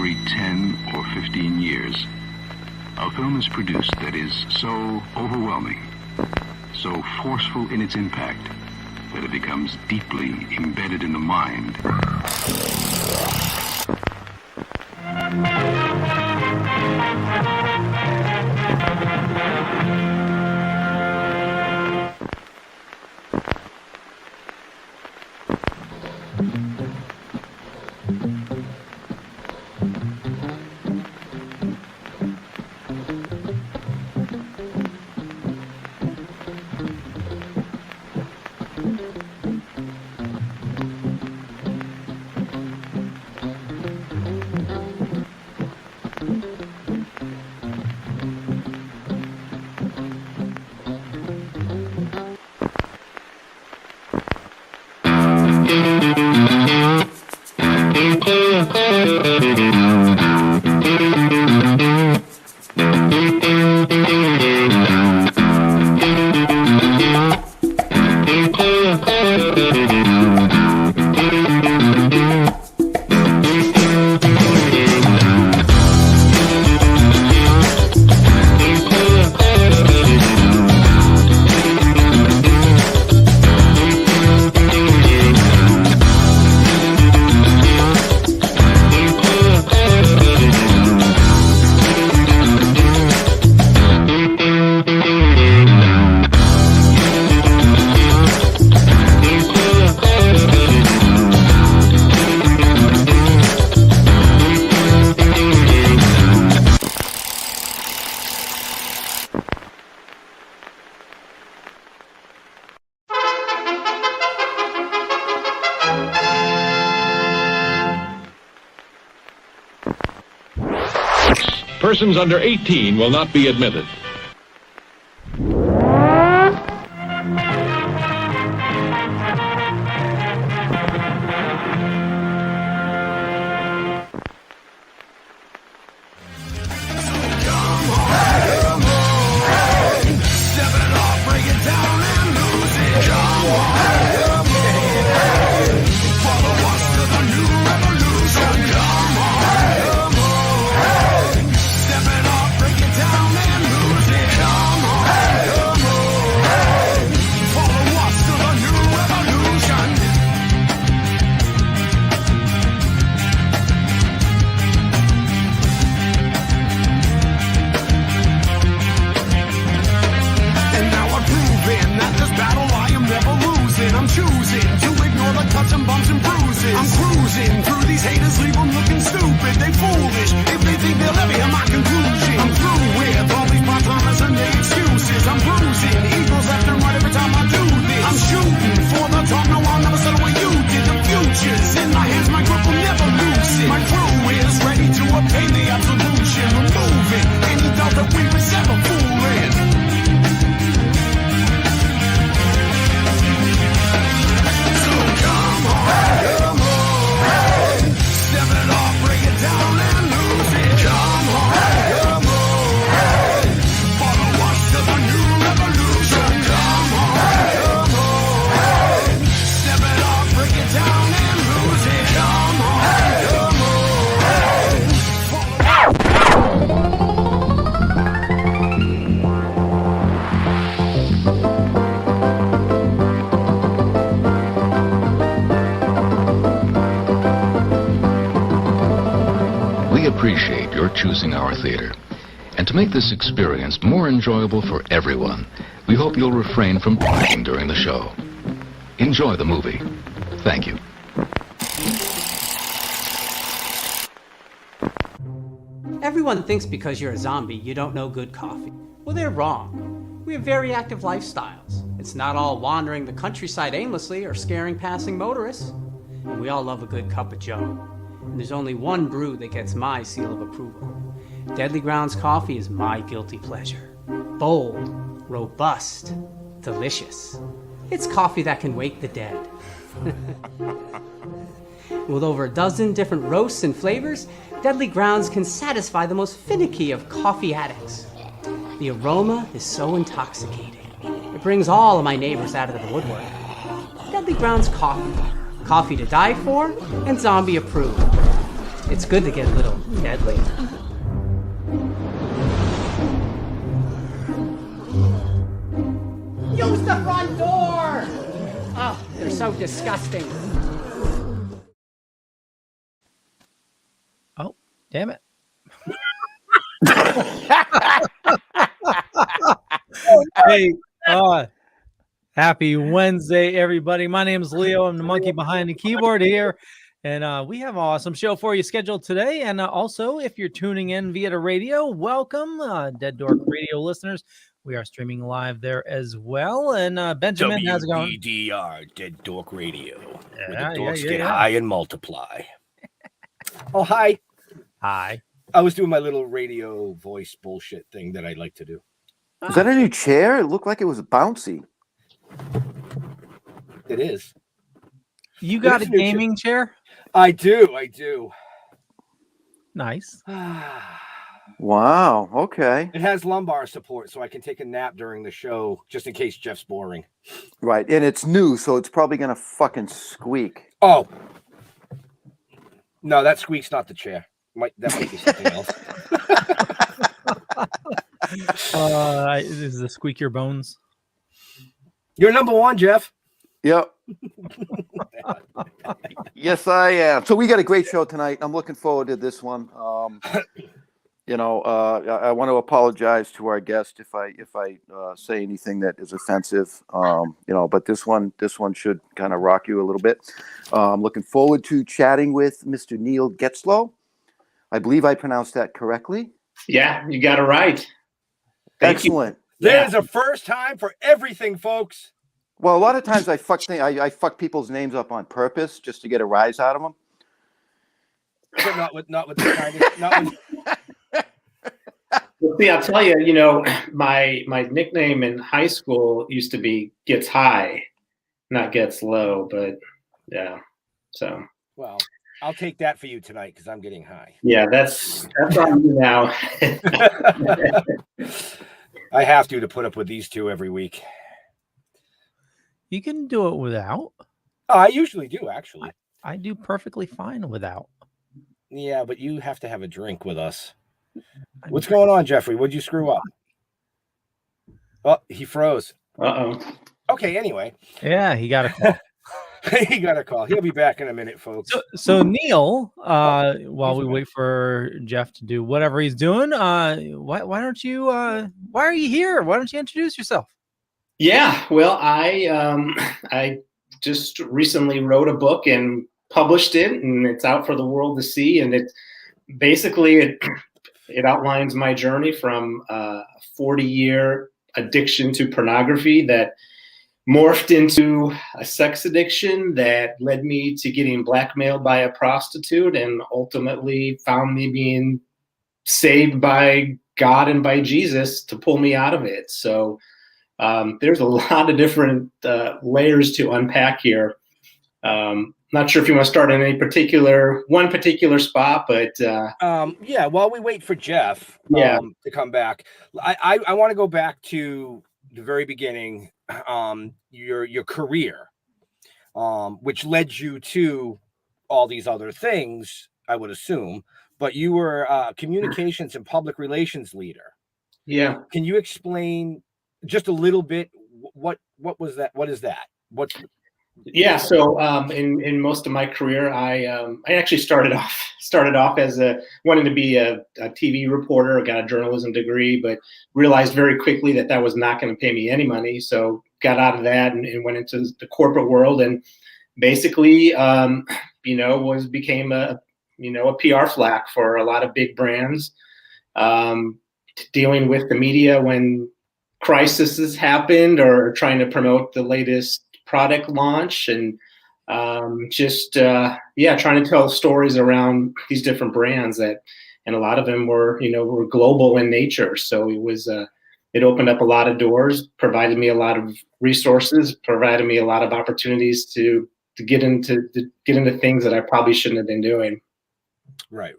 every 10 or 15 years, a film is produced that is so overwhelming, so forceful in its impact, that it becomes deeply embedded in the mind. Persons under 18 will not be admitted. Appreciate your choosing our theater. And to make this experience more enjoyable for everyone, we hope you'll refrain from talking during the show. Enjoy the movie. Thank you. Everyone thinks because you're a zombie, you don't know good coffee. Well, they're wrong. We have very active lifestyles. It's not all wandering the countryside aimlessly or scaring passing motorists. And we all love a good cup of joe. And there's only one brew that gets my seal of approval. Deadly Grounds coffee is my guilty pleasure. Bold, robust, delicious. It's coffee that can wake the dead. With over a dozen different roasts and flavors, Deadly Grounds can satisfy the most finicky of coffee addicts. The aroma is so intoxicating. It brings all of my neighbors out of the woodwork. Deadly Grounds coffee. Coffee to die for and zombie approved. It's good to get a little deadly. Use the front door! Oh, they're so disgusting. Oh, damn it. Hey, happy Wednesday, everybody. My name is Leo. I'm the monkey behind the keyboard here. And we have an awesome show for you scheduled today. And also, if you're tuning in via the radio, welcome, Dead Dork radio listeners. We are streaming live there as well. And Benjamin, how's it going? WDR, Dead Dork Radio, where Yeah, the dorks yeah, get yeah. high and multiply. Oh, hi. Hi. I was doing my little radio voice bullshit thing that I like to do. Is that a new chair? It looked like it was bouncy. It is. You got a It's a new gaming chair? I do. Nice. Wow. Okay. It has lumbar support, so I can take a nap during the show, just in case Jeff's boring. Right. And it's new, so it's probably going to fucking squeak. Oh. No, that squeak's not the chair. That might be something else. Is the squeak your bones? You're number one, Jeff. Yep. Yes, I am. So we got a great show tonight. I'm looking forward to this one. I want to apologize to our guest if I say anything that is offensive. But this one should kind of rock you a little bit. I'm looking forward to chatting with Mr. Neil Getzlow. I believe I pronounced that correctly. Yeah, you got it right. Thank Excellent. There's a first time for everything, folks. Well, a lot of times I fuck people's names up on purpose just to get a rise out of them. But not with the kindest. Well, see, I'll tell you, my nickname in high school used to be Gets High, not Gets Low, but yeah. So. Well, I'll take that for you tonight because I'm getting high. Yeah, that's on you now. I have to put up with these two every week. You can do it without. Oh, I usually do, actually. I do perfectly fine without. Yeah, but you have to have a drink with us. What's going on, Jeffrey? What'd you screw up? Oh, he froze. Uh-oh. Okay, anyway. Yeah, he got a call. He got a call. He'll be back in a minute, folks. So Neil, while we wait for Jeff to do whatever he's doing, why don't you? Why are you here? Why don't you introduce yourself? Yeah, well, I just recently wrote a book and published it, and it's out for the world to see. And it basically outlines my journey from a 40-year addiction to pornography that morphed into a sex addiction that led me to getting blackmailed by a prostitute, and ultimately found me being saved by God and by Jesus to pull me out of it. So there's a lot of different layers to unpack here. Not sure if you want to start in one particular spot, but yeah, while we wait for Jeff to come back, I want to go back to the very beginning, your career, which led you to all these other things, I would assume, but you were a communications and public relations leader. Yeah. Can you explain just a little bit what was that? What is that? Yeah. So in most of my career, I actually started off as wanting to be a TV reporter. I got a journalism degree, but realized very quickly that was not going to pay me any money. So got out of that and went into the corporate world, and basically, became a PR flack for a lot of big brands, dealing with the media when crises happened, or trying to promote the latest product launch, and trying to tell stories around these different brands and a lot of them were global in nature. So it opened up a lot of doors, provided me a lot of resources, provided me a lot of opportunities to get into things that I probably shouldn't have been doing. Right.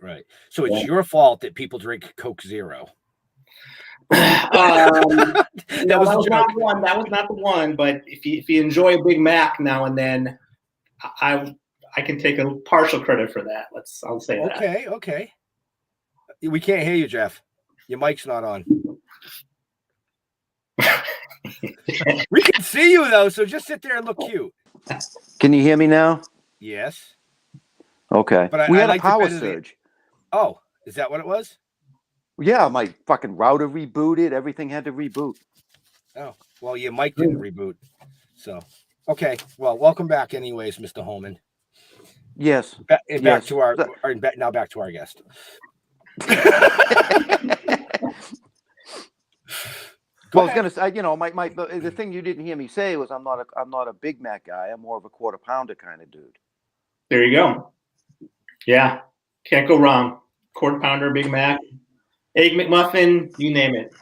So it's your fault that people drink Coke Zero. That was not the one. But if you enjoy a Big Mac now and then, I I can take a partial credit for that. I'll say that. Okay. We can't hear you, Jeff. Your mic's not on. We can see you though, so just sit there and look cute. Can you hear me now? Yes. Okay. But We had a power surge. Oh, is that what it was? Yeah, my fucking router rebooted. Everything had to reboot. Oh, well, your mic didn't reboot. So, okay. Well, welcome back, anyways, Mr. Holman. Yes. Back yes. to our now back to our guest. Well, I was gonna say, the thing you didn't hear me say was I'm not a Big Mac guy. I'm more of a quarter pounder kind of dude. There you go. Yeah, can't go wrong. Quarter pounder, Big Mac, Egg McMuffin, you name it.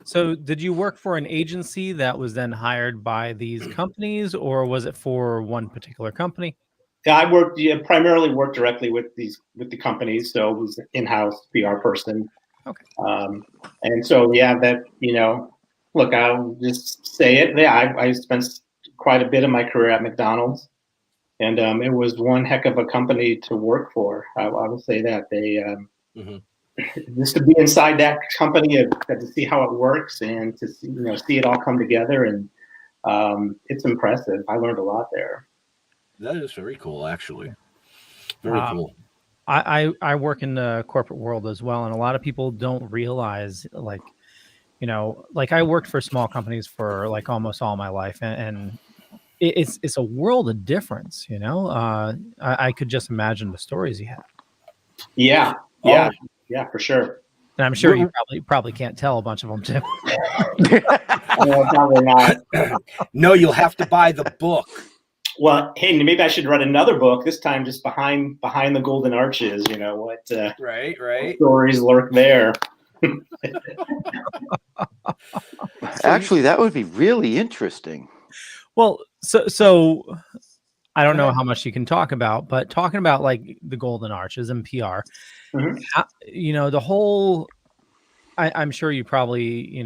So did you work for an agency that was then hired by these companies, or was it for one particular company? Yeah, I primarily worked directly with the companies, so it was in-house PR person. Okay. And so look, I'll just say it. Yeah, I spent quite a bit of my career at McDonald's, and it was one heck of a company to work for. I will say that they just to be inside that company, to see how it works and to see it all come together, and it's impressive. I learned a lot there. That is very cool, actually. Very cool. I work in the corporate world as well, and a lot of people don't realize, like I worked for small companies for like almost all my life, and it's a world of difference. I could just imagine the stories you have. Yeah, for sure. And I'm sure you probably can't tell a bunch of them too. No, probably not. No, you'll have to buy the book. Well, hey, maybe I should write another book this time, just behind the golden arches. What stories lurk there. Actually, that would be really interesting. Well, so I don't know how much you can talk about, but talking about like the golden arches and PR, the whole. I'm sure you probably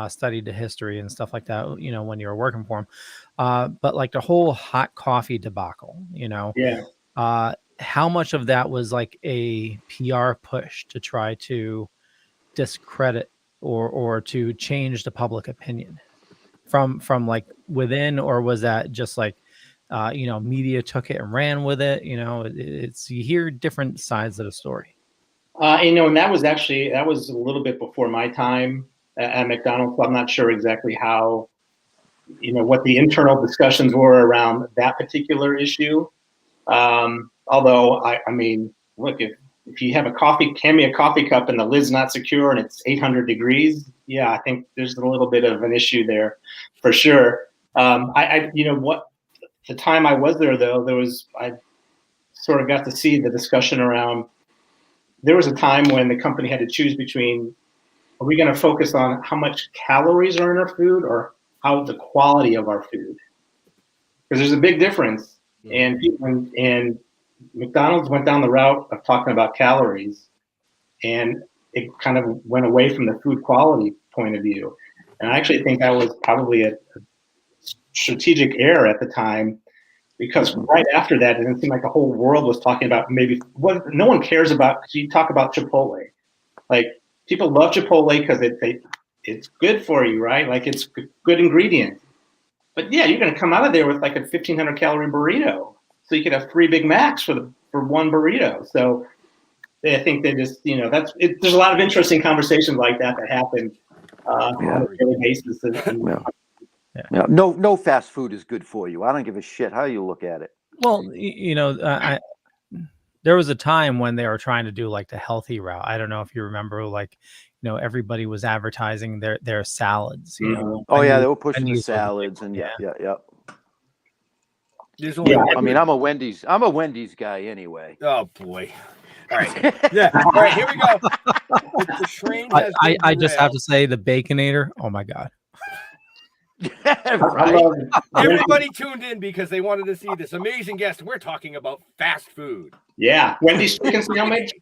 studied the history and stuff like that. When you were working for them, but like the whole hot coffee debacle. How much of that was like a PR push to try to discredit or to change the public opinion from like within, or was that just like media took it and ran with it? You hear different sides of the story. And that was a little bit before my time at McDonald's. So I'm not sure exactly how, what the internal discussions were around that particular issue. Although I mean, look, if you have hand me a coffee cup and the lid's not secure and it's 800 degrees, yeah, I think there's a little bit of an issue there, for sure. The time I was there though, I sort of got to see the discussion around. There was a time when the company had to choose between, are we going to focus on how much calories are in our food or how the quality of our food? Because there's a big difference. And McDonald's went down the route of talking about calories, and it kind of went away from the food quality point of view. And I actually think that was probably a strategic error at the time, because right after that, it didn't seem like the whole world was talking about maybe what no one cares about. Because you talk about Chipotle, like people love Chipotle because it's good for you, right? Like it's good ingredients. But yeah, you're going to come out of there with like a 1,500 calorie burrito, so you could have 3 Big Macs for one burrito. So I think they just there's a lot of interesting conversations like that happen on a daily basis. Yeah. No fast food is good for you. I don't give a shit how you look at it. Well, there was a time when they were trying to do like the healthy route. I don't know if you remember, like, everybody was advertising their salads. Oh yeah, they were pushing the salads and yeah. I mean, I'm a Wendy's guy anyway. Oh boy. All right. Yeah. All right. Here we go. The train has I just have to say the Baconator. Oh my God. Right. Everybody tuned in because they wanted to see this amazing guest. We're talking about fast food. Yeah, Wendy's chicken sandwich.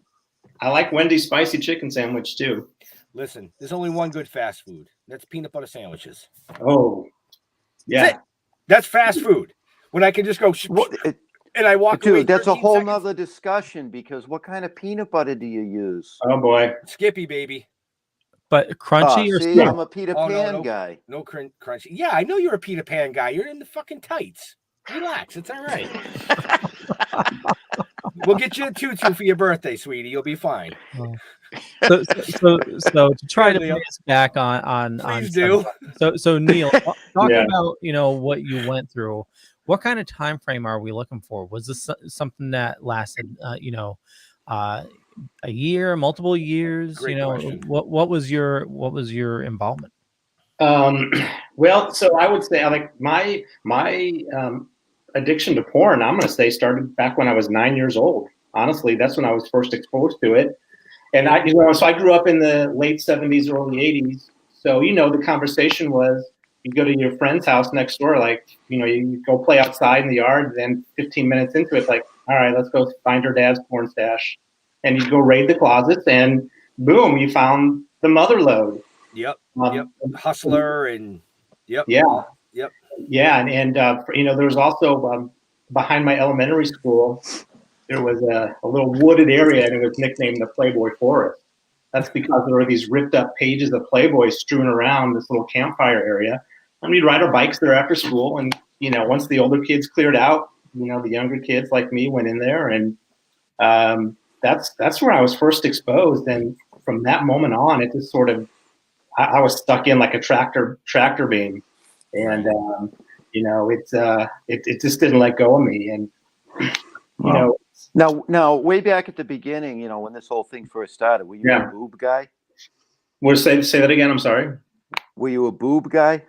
I like Wendy's spicy chicken sandwich too. Listen, there's only one good fast food. That's peanut butter sandwiches. Oh, yeah. That's fast food. When I can just go and I walk away. Dude, that's a 13 whole seconds. nother discussion, because what kind of peanut butter do you use? Oh boy. Skippy, baby. But crunchy or See, smooth? I'm a Peter Pan guy. No crunchy. Yeah, I know you're a Peter Pan guy. You're in the fucking tights. Relax. It's all right. We'll get you a tutu for your birthday, sweetie. You'll be fine. So to try to Leo. bring us back on Please do. So Neil, talk Yeah. about what you went through. What kind of time frame are we looking for? Was this something that lasted a year, multiple years? Great question. What was your involvement? Well, so I would say like my addiction to porn, I'm going to say, started back when I was 9 years old. Honestly, that's when I was first exposed to it. And so I grew up in the late 70s, early 80s. So, the conversation was, you go to your friend's house next door, like, you go play outside in the yard, then 15 minutes into it, like, all right, let's go find your dad's porn stash. And you go raid the closets, and boom, you found the mother load. Yep. Hustler and yep. Yeah. Yep. Yeah. And there was also behind my elementary school, there was a little wooded area, and it was nicknamed the Playboy Forest. That's because there were these ripped up pages of Playboy strewn around this little campfire area. And we'd ride our bikes there after school. And, once the older kids cleared out, the younger kids like me went in there. And that's where I was first exposed. And from that moment on, it just sort of, I was stuck in like a tractor beam. And, it just didn't let go of me. And, Now, way back at the beginning, when this whole thing first started, were you a boob guy? Say that again. I'm sorry. Were you a boob guy?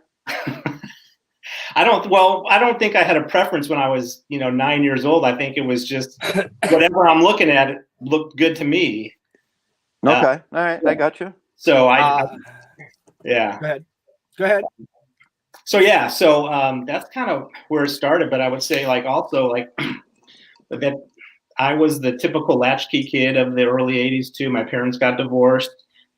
I don't think I had a preference when I was, 9 years old. I think it was just whatever I'm looking at, it looked good to me. Okay. All right. I got you. So yeah. Go ahead. So that's kind of where it started. But I would say that I was the typical latchkey kid of the early 80s too. My parents got divorced,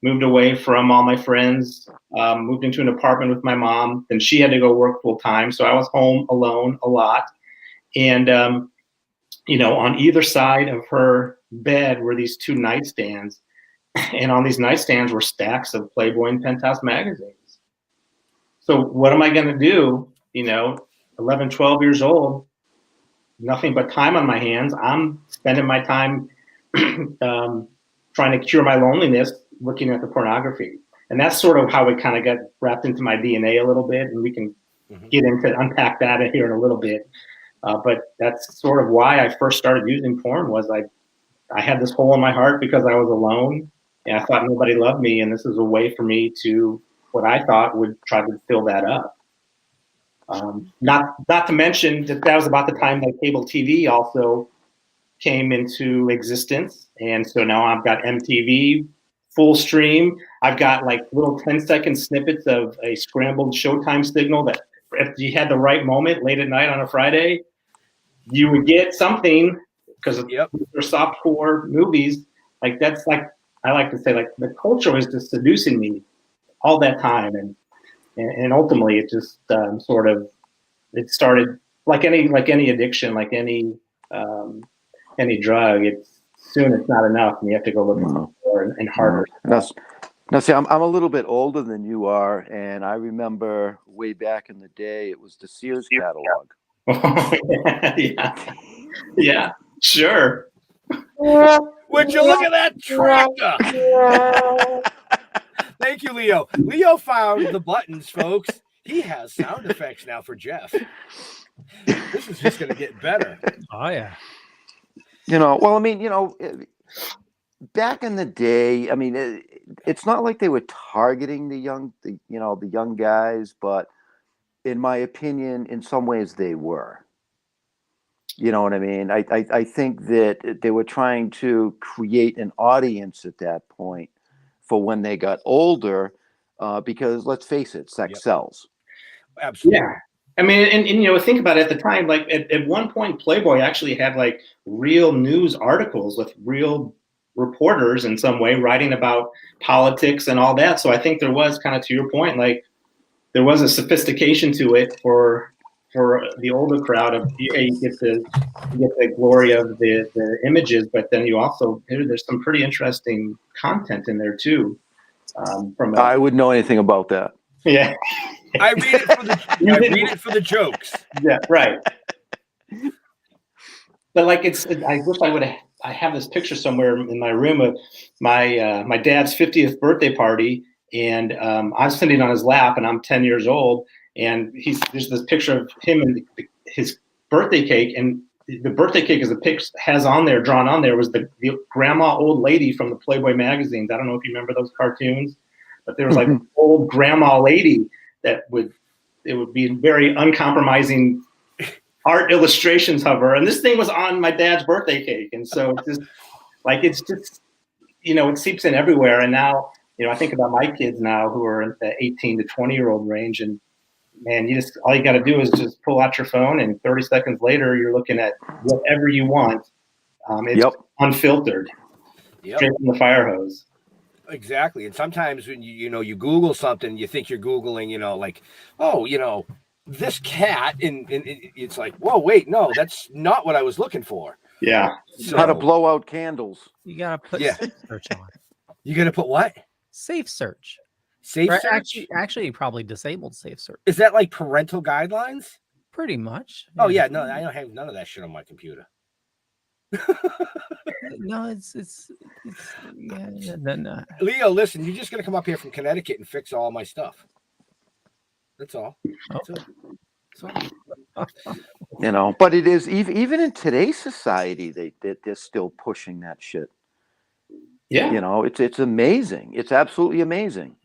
moved away from all my friends, moved into an apartment with my mom. Then she had to go work full time. So I was home alone a lot. And, on either side of her bed were these two nightstands. And on these nightstands were stacks of Playboy and Penthouse magazines. So what am I going to do? 11, 12 years old, nothing but time on my hands. I'm spending my time trying to cure my loneliness, looking at the pornography. And that's sort of how it kind of got wrapped into my DNA a little bit. And we can unpack that here in a little bit. But that's sort of why I first started using porn. Was I had this hole in my heart because I was alone, and I thought nobody loved me. And this is a way for me to, what I thought would try to fill that up. Not to mention that was about the time that cable TV also came into existence. And so now I've got MTV full stream. I've got like little 10-second snippets of a scrambled Showtime signal that if you had the right moment late at night on a Friday, you would get something, because they're softcore movies. Like that's like, I like to say, like the culture was just seducing me all that time. And ultimately it just it started like any addiction, like any drug. It's not enough, and you have to go look more and harder. Now, see, I'm a little bit older than you are, and I remember way back in the day, it was the Sears catalog. Yeah, sure. Would you look at that tractor? Thank you, Leo. Leo found the buttons, folks. He has sound effects now for Jeff. This is just going to get better. Oh, yeah. Back in the day, it's not like they were targeting the young guys, but in my opinion, in some ways they were. You know what I mean? I think that they were trying to create an audience at that point for when they got older, because let's face it, sex sells. Absolutely. Yeah. And think about it, at the time, like at one point, Playboy actually had like real news articles with real reporters in some way writing about politics and all that. So I think there was, kind of to your point, like there was a sophistication to it for for the older crowd, you get the glory of the images, but then you also there's some pretty interesting content in there too. I wouldn't know anything about that. Yeah, I read it for the jokes. Yeah, right. But like I wish I have this picture somewhere in my room of my dad's 50th birthday party, and I'm sitting on his lap, and I'm 10 years old, and there's this picture of him and his birthday cake, and the birthday cake has on there, drawn on there, was the grandma old lady from the Playboy magazines. I don't know if you remember those cartoons, but there was like an old grandma lady that would be very uncompromising art illustrations of her, and this thing was on my dad's birthday cake, and so it's just it seeps in everywhere. And now I think about my kids now who are in the 18 to 20-year-old range, and man, all you got to do is just pull out your phone, and 30 seconds later you're looking at whatever you want. It's unfiltered, straight from the fire hose. Exactly. And sometimes when you Google something, you think you're Googling, like, oh, this cat, and it's like, whoa, wait, no, that's not what I was looking for. Yeah. So, how to blow out candles. You gotta put safe search on. You gotta put what? Safe search. Safe search? Actually, you probably disabled safe search. Is that like parental guidelines? Pretty much. Oh yeah, no, I don't have none of that shit on my computer. No, it's no. Leo, listen, you're just gonna come up here from Connecticut and fix all my stuff. That's all. That's all. But it is even in today's society, they're still pushing that shit. Yeah. It's amazing. It's absolutely amazing.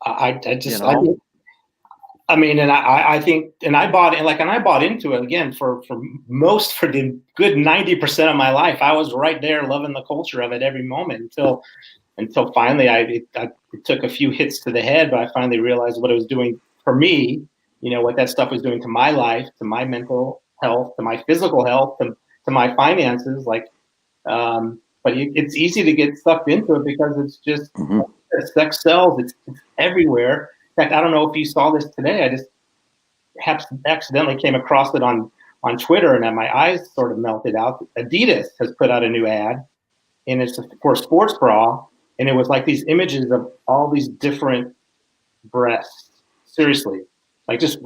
I mean, and I think, and I bought into it again for the good 90% of my life. I was right there loving the culture of it every moment until finally it took a few hits to the head, but I finally realized what it was doing for me, what that stuff was doing to my life, to my mental health, to my physical health, to my finances. But it's easy to get sucked into it because it's just sex sells. It's everywhere. In fact, I don't know if you saw this today. I just accidentally came across it on Twitter, and my eyes sort of melted out. Adidas has put out a new ad, and it's for a sports bra, and it was like these images of all these different breasts. Seriously, like just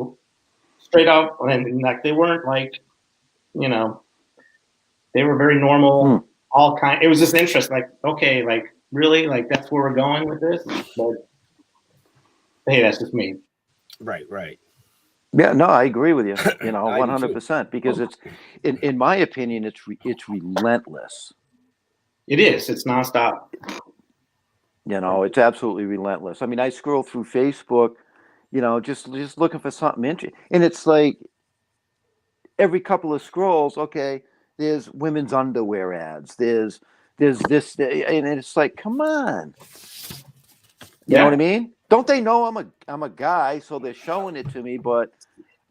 straight up, and like they weren't like, they were very normal. All kind. It was just interesting. Like, okay, like really, like that's where we're going with this. But hey, that's just me. Right. Yeah, no, I agree with you. 100%, because it's, in my opinion, it's relentless. It is. It's nonstop. It's absolutely relentless. I mean, I scroll through Facebook, just looking for something interesting, and it's like every couple of scrolls, okay, there's women's underwear ads. There's this, and it's like, come on. You know what I mean? Don't they know I'm a guy, so they're showing it to me, but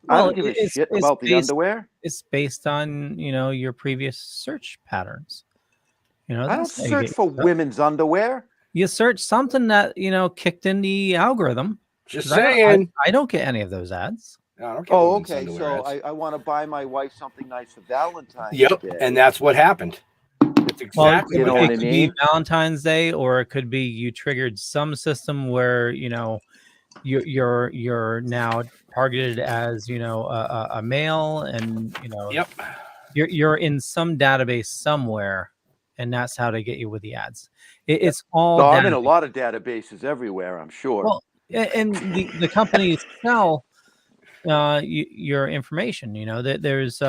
I don't give a shit about the underwear. It's based on, your previous search patterns. I don't search for women's underwear. You search something that, kicked in the algorithm. Just saying. I don't get any of those ads. Okay. So I want to buy my wife something nice for Valentine's Day. And that's what happened. That's exactly what I mean. It could be Valentine's Day, or it could be you triggered some system where you're now targeted as a male, and you're in some database somewhere, and that's how they get you with the ads. It's all. No, I'm in a lot of databases everywhere, I'm sure. Well, and the companies sell your information. There's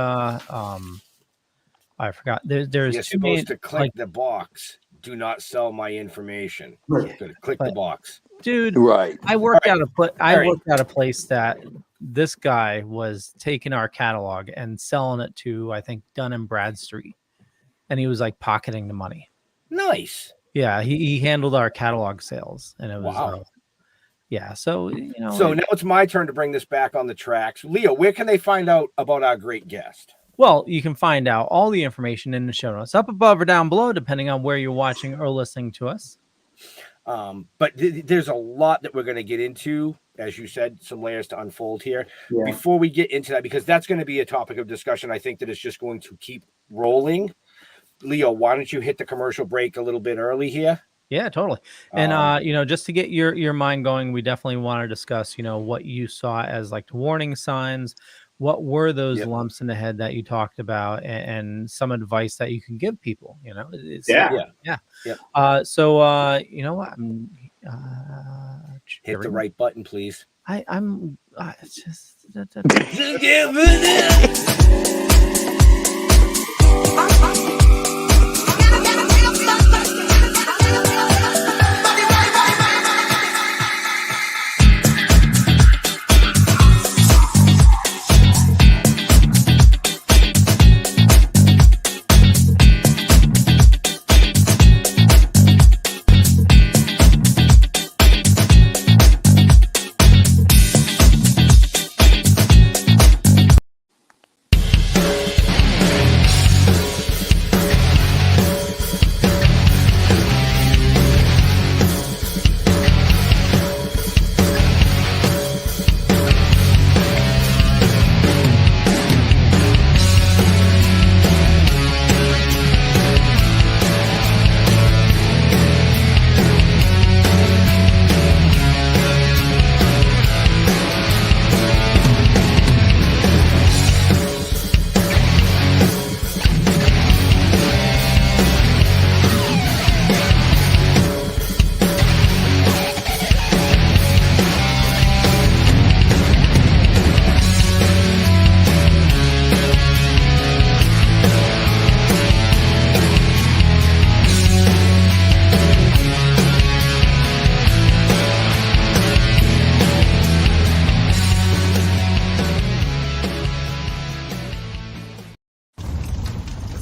I forgot. There's you're supposed to click the box. Do not sell my information. Click the box, dude. Right. I worked out a place that this guy was taking our catalog and selling it to, I think, Dun and Bradstreet, and he was like pocketing the money. Nice. Yeah, he handled our catalog sales, and it was wow. Yeah, so So now it's my turn to bring this back on the tracks. Leo, where can they find out about our great guest? Well, you can find out all the information in the show notes, up above or down below, depending on where you're watching or listening to us. But there's a lot that we're going to get into as you said, some layers to unfold here. Yeah. Before we get into that, because that's going to be a topic of discussion, I think that is just going to keep rolling. Leo, why don't you hit the commercial break a little bit early here? Yeah, totally. And just to get your mind going, we definitely want to discuss, what you saw as like warning signs. What were those lumps in the head that you talked about, and some advice that you can give people? Yeah. So you know what? Hit the right button, please. I'm it's just.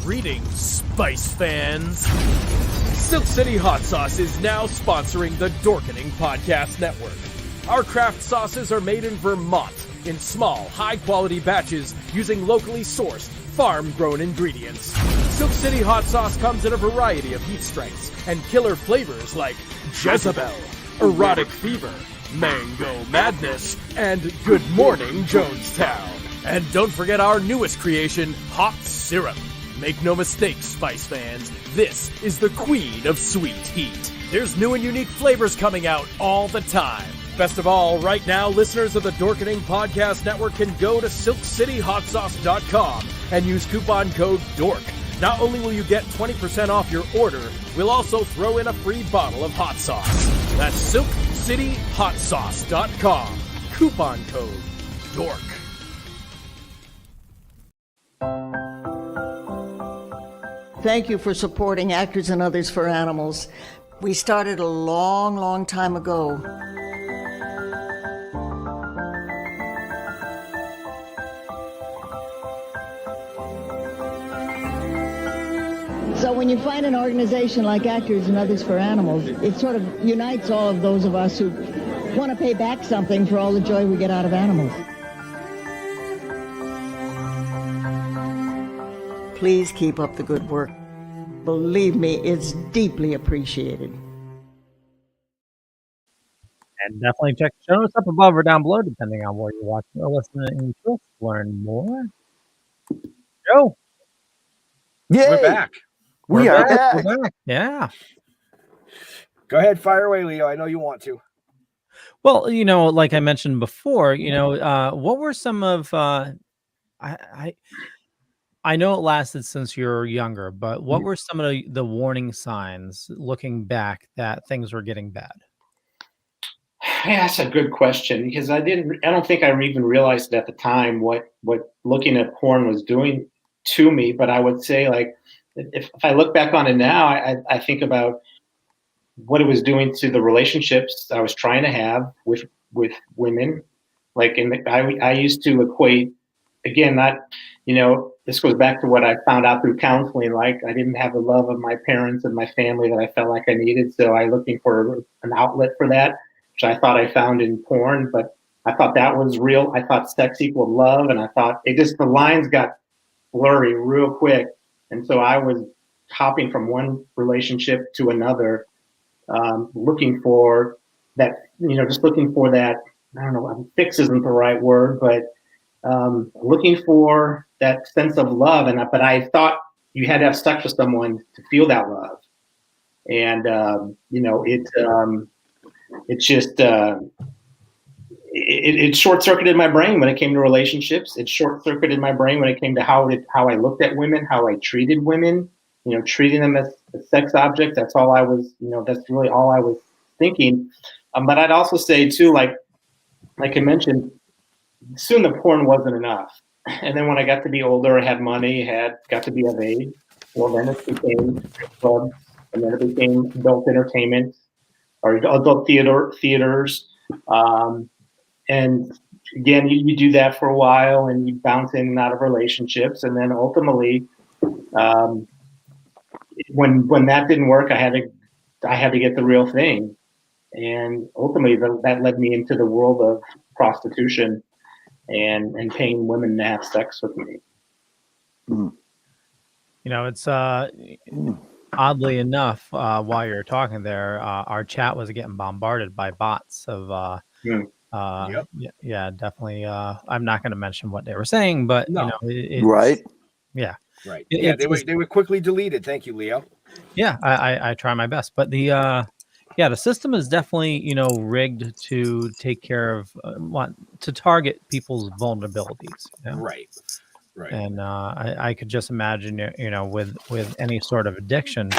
Greetings, Spice fans! Silk City Hot Sauce is now sponsoring the Dorkening Podcast Network. Our craft sauces are made in Vermont in small, high-quality batches using locally sourced, farm-grown ingredients. Silk City Hot Sauce comes in a variety of heat strengths and killer flavors like Jezebel, Erotic Fever, Mango Madness, and Good Morning Jonestown. And don't forget our newest creation, Hot Syrup. Make no mistake, Spice fans, this is the queen of sweet heat. There's new and unique flavors coming out all the time. Best of all, right now, listeners of the Dorkening Podcast Network can go to silkcityhotsauce.com and use coupon code DORK. Not only will you get 20% off your order, we'll also throw in a free bottle of hot sauce. That's silkcityhotsauce.com. Coupon code DORK. Thank you for supporting Actors and Others for Animals. We started a long, long time ago. So when you find an organization like Actors and Others for Animals, it sort of unites all of those of us who want to pay back something for all the joy we get out of animals. Please keep up the good work. Believe me, it's deeply appreciated. And definitely check the show notes up above or down below, depending on where you're watching or listening to learn more. Joe. Yay! We're back. We are back. We're back. Yeah. Go ahead, fire away, Leo. I know you want to. Well, like I mentioned before, what were some of I know it lasted since you were younger, but what were some of the warning signs looking back that things were getting bad? Yeah, that's a good question, because I don't think I even realized at the time what looking at porn was doing to me. But I would say, like, if I look back on it now, I think about what it was doing to the relationships I was trying to have with women. Like, I used to equate, again, this goes back to what I found out through counseling. Like, I didn't have the love of my parents and my family that I felt like I needed. So I looking for an outlet for that, which I thought I found in porn, but I thought that was real. I thought sex equaled love. And I thought the lines got blurry real quick. And so I was hopping from one relationship to another, looking for that, just looking for that I don't know, fix isn't the right word, but looking for that sense of love. But I thought you had to have sex with someone to feel that love. And, it's just, it short-circuited my brain when it came to relationships. It short-circuited my brain when it came to how I looked at women, how I treated women, treating them as sex objects. That's all I was, that's really all I was thinking. But I'd also say too, like I mentioned, soon the porn wasn't enough. And then when I got to be older, I had money, got to be of age. Well, then it became strip clubs, and then it became adult entertainment or adult theaters. And again, you do that for a while, and you bounce in and out of relationships, and then ultimately, when that didn't work, I had to get the real thing, and ultimately that led me into the world of prostitution and paying women to have sex with me. It's oddly enough, while you're talking there, our chat was getting bombarded by bots of Yep. yeah, definitely. I'm not going to mention what they were saying, but No. it's, Right. Yeah. Right. Yeah, they were quickly deleted. Thank you, Leo. Yeah, I try my best, but the system is definitely rigged to take care of to target people's vulnerabilities. Right. And I could just imagine with any sort of addiction,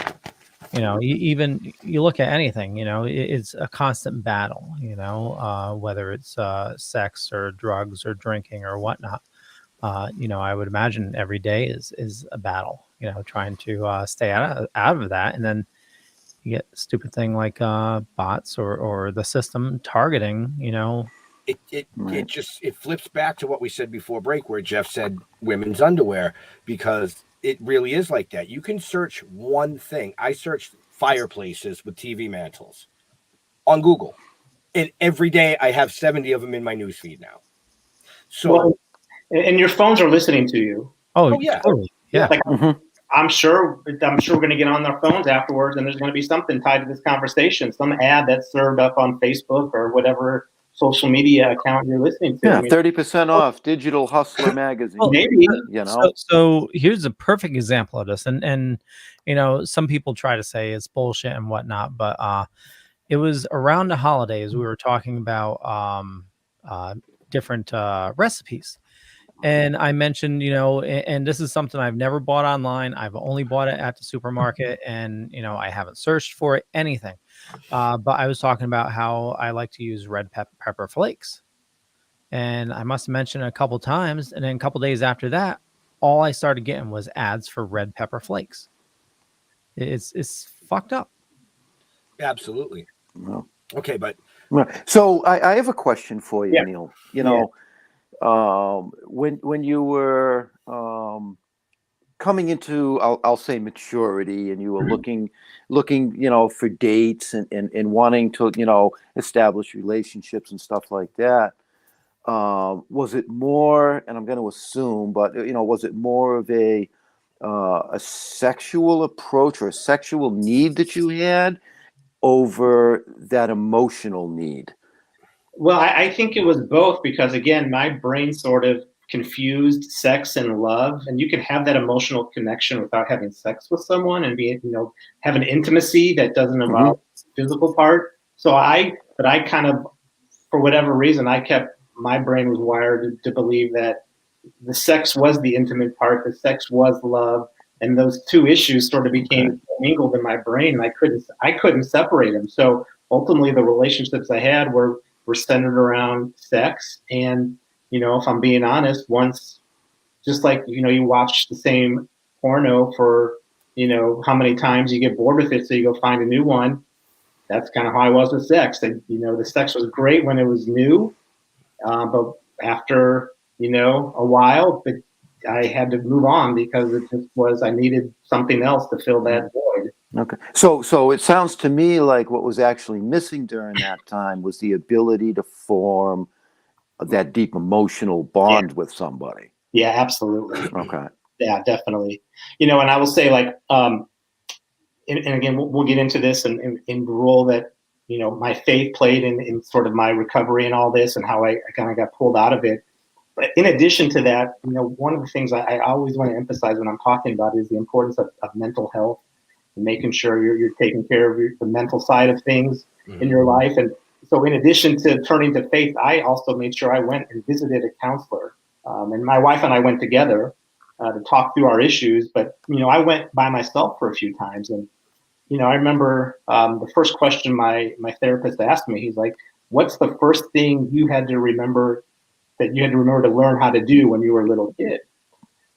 even you look at anything, it's a constant battle, whether it's sex or drugs or drinking or whatnot. I would imagine every day is a battle, trying to stay out of that. And then you get a stupid thing like bots or the system targeting, It flips back to what we said before break, where Jeff said women's underwear, because it really is like that. You can search one thing. I searched fireplaces with TV mantles on Google, and every day I have 70 of them in my newsfeed now. So, and your phones are listening to you. Oh yeah, totally. Yeah. Like, I'm sure we're going to get on our phones afterwards, and there's going to be something tied to this conversation, some ad that's served up on Facebook or whatever social media account you're listening to. Yeah, 30% off Digital Hustler magazine. Well, maybe. So here's a perfect example of this, and some people try to say it's bullshit and whatnot, but it was around the holidays. We were talking about different recipes. And I mentioned, and this is something I've never bought online. I've only bought it at the supermarket, and I haven't searched for it, anything. But I was talking about how I like to use red pepper flakes, and I must have mentioned it a couple times. And then a couple days after that, all I started getting was ads for red pepper flakes. It's fucked up. Absolutely. No. Okay, but so I have a question for you, Neil. When you were coming into, I'll say maturity, and you were looking, for dates and wanting to, establish relationships and stuff like that. Was it more, and I'm going to assume, but was it more of a sexual approach or a sexual need that you had over that emotional need? Well, I think it was both, because again, my brain sort of confused sex and love, and you can have that emotional connection without having sex with someone and have an intimacy that doesn't involve the physical part. So I kind of, for whatever reason, my brain was wired to believe that the sex was the intimate part, the sex was love, and those two issues sort of became mingled in my brain. And I couldn't separate them. So ultimately, the relationships I had were centered around sex. And, if I'm being honest, once, just like, you watch the same porno for, how many times you get bored with it, so you go find a new one. That's kind of how I was with sex. And, the sex was great when it was new. But after, a while, I had to move on, because it just was, I needed something else to fill that void. Okay. So it sounds to me like what was actually missing during that time was the ability to form that deep emotional bond with somebody. Yeah, absolutely. Okay. Yeah, definitely. And I will say, like, and again, we'll get into this in the role that my faith played in sort of my recovery and all this, and how I kind of got pulled out of it. But in addition to that, one of the things I always want to emphasize when I'm talking about is the importance of mental health and making sure you're taking care of the mental side of things in your life. And so in addition to turning to faith, I also made sure I went and visited a counselor. And my wife and I went together to talk through our issues. But, I went by myself for a few times. And, I remember the first question my therapist asked me, he's like, what's the first thing you had to remember to learn how to do when you were a little kid?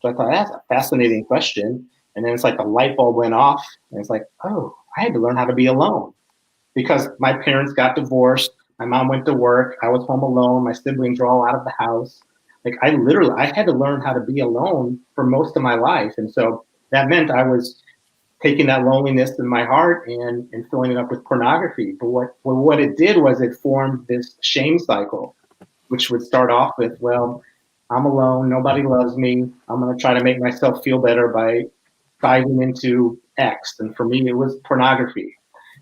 So I thought, that's a fascinating question. And then it's like a light bulb went off, and it's like, oh, I had to learn how to be alone, because my parents got divorced. My mom went to work. I was home alone. My siblings were all out of the house. Like I had to learn how to be alone for most of my life. And so that meant I was taking that loneliness in my heart and filling it up with pornography. But what it did was it formed this shame cycle, which would start off with, well, I'm alone. Nobody loves me. I'm going to try to make myself feel better by diving into X. And for me, it was pornography.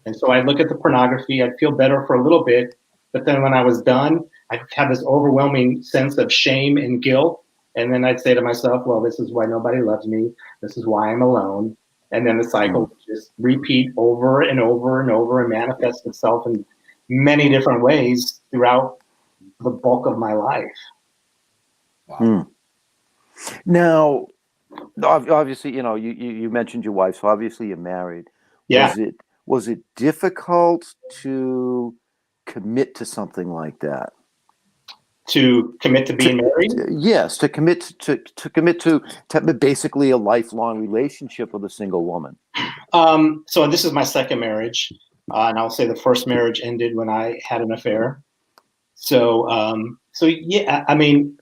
And so I'd look at the pornography. I'd feel better for a little bit. But then when I was done, I'd have this overwhelming sense of shame and guilt. And then I'd say to myself, well, this is why nobody loves me. This is why I'm alone. And then the cycle would just repeat over and over and over and manifest itself in many different ways throughout the bulk of my life. Wow. Now, obviously, you mentioned your wife, so obviously you're married. Yeah. Was it difficult to commit to something like that? To commit to being married? Yes, to commit to basically a lifelong relationship with a single woman. So this is my second marriage, and I'll say the first marriage ended when I had an affair. So yeah, I mean,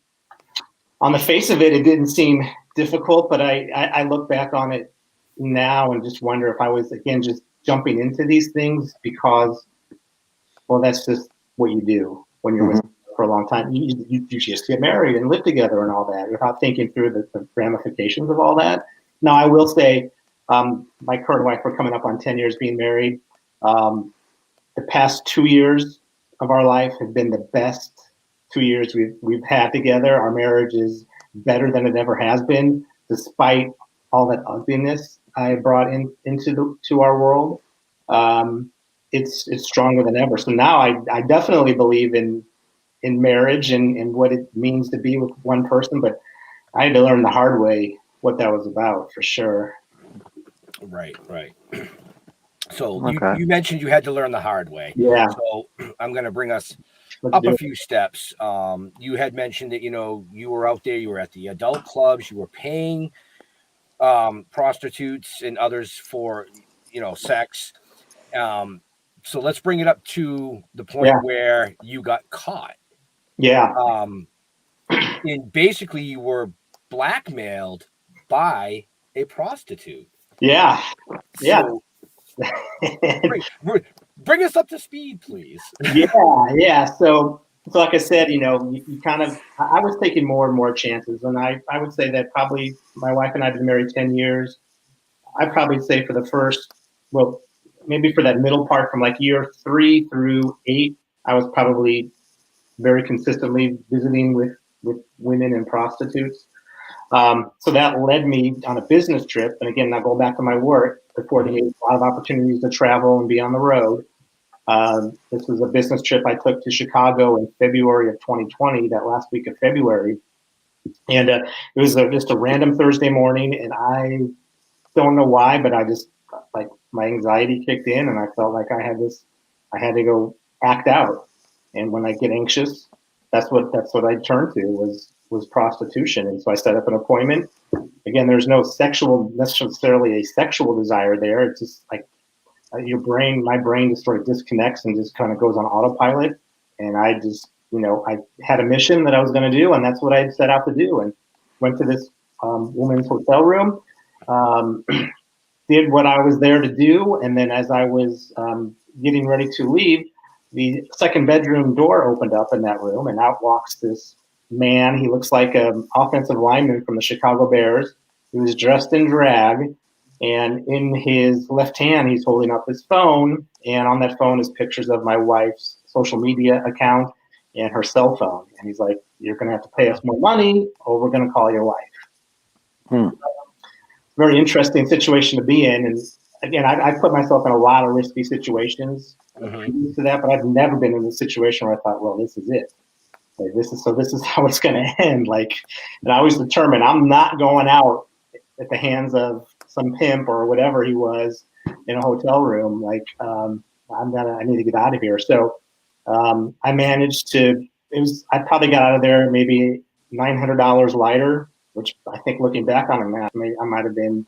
on the face of it, it didn't seem difficult, but I look back on it now and just wonder if I was, again, just jumping into these things because, well, that's just what you do when you're with someone for a long time. You just get married and live together and all that without thinking through the ramifications of all that. Now, I will say, my current wife, we're coming up on 10 years being married. The past 2 years of our life have been the best 2 years we've had together. Our marriage is better than it ever has been, despite all that ugliness I brought into our world. It's stronger than ever. So now I definitely believe in marriage and what it means to be with one person, but I had to learn the hard way what that was about, for sure. Right. So you mentioned you had to learn the hard way. Yeah. So I'm going to bring us up a few steps. You had mentioned that, you were out there, you were at the adult clubs, you were paying prostitutes and others for, sex. So let's bring it up to the point where you got caught. Yeah. And basically you were blackmailed by a prostitute. Yeah. Yeah. So, bring us up to speed, please. Yeah. So like I said, you kind of, I was taking more and more chances. And I would say that probably my wife and I have been married 10 years. I'd probably say for the first, well, maybe for that middle part from like year 3 through 8, I was probably very consistently visiting with women and prostitutes. So that led me on a business trip. And again, now going back to my work, affording me a lot of opportunities to travel and be on the road. This was a business trip I took to Chicago in February of 2020, that last week of February. And it was just a random Thursday morning. And I don't know why, but I just, like, my anxiety kicked in and I felt like I had to go act out. And when I get anxious, that's what I turned to was prostitution. And so I set up an appointment. Again, there's no necessarily a sexual desire there. It's just like my brain just sort of disconnects and just kind of goes on autopilot. And I just, I had a mission that I was going to do, and that's what I set out to do. And went to this woman's hotel room, did what I was there to do. And then as I was getting ready to leave, the second bedroom door opened up in that room, and out walks this man. He looks like an offensive lineman from the Chicago Bears. He was dressed in drag, And in his left hand, he's holding up his phone, and on that phone is pictures of my wife's social media account and her cell phone. And he's like, "You're going to have to pay us more money, or we're going to call your wife." Very interesting situation to be in. And again, I put myself in a lot of risky situations to that, but I've never been in a situation where I thought, well, this is it. Like, this is how it's going to end. Like, and I was determined I'm not going out at the hands of some pimp or whatever he was in a hotel room. Like, I need to get out of here. So I managed to. I probably got out of there maybe $900 lighter, which I think looking back on it, I might have been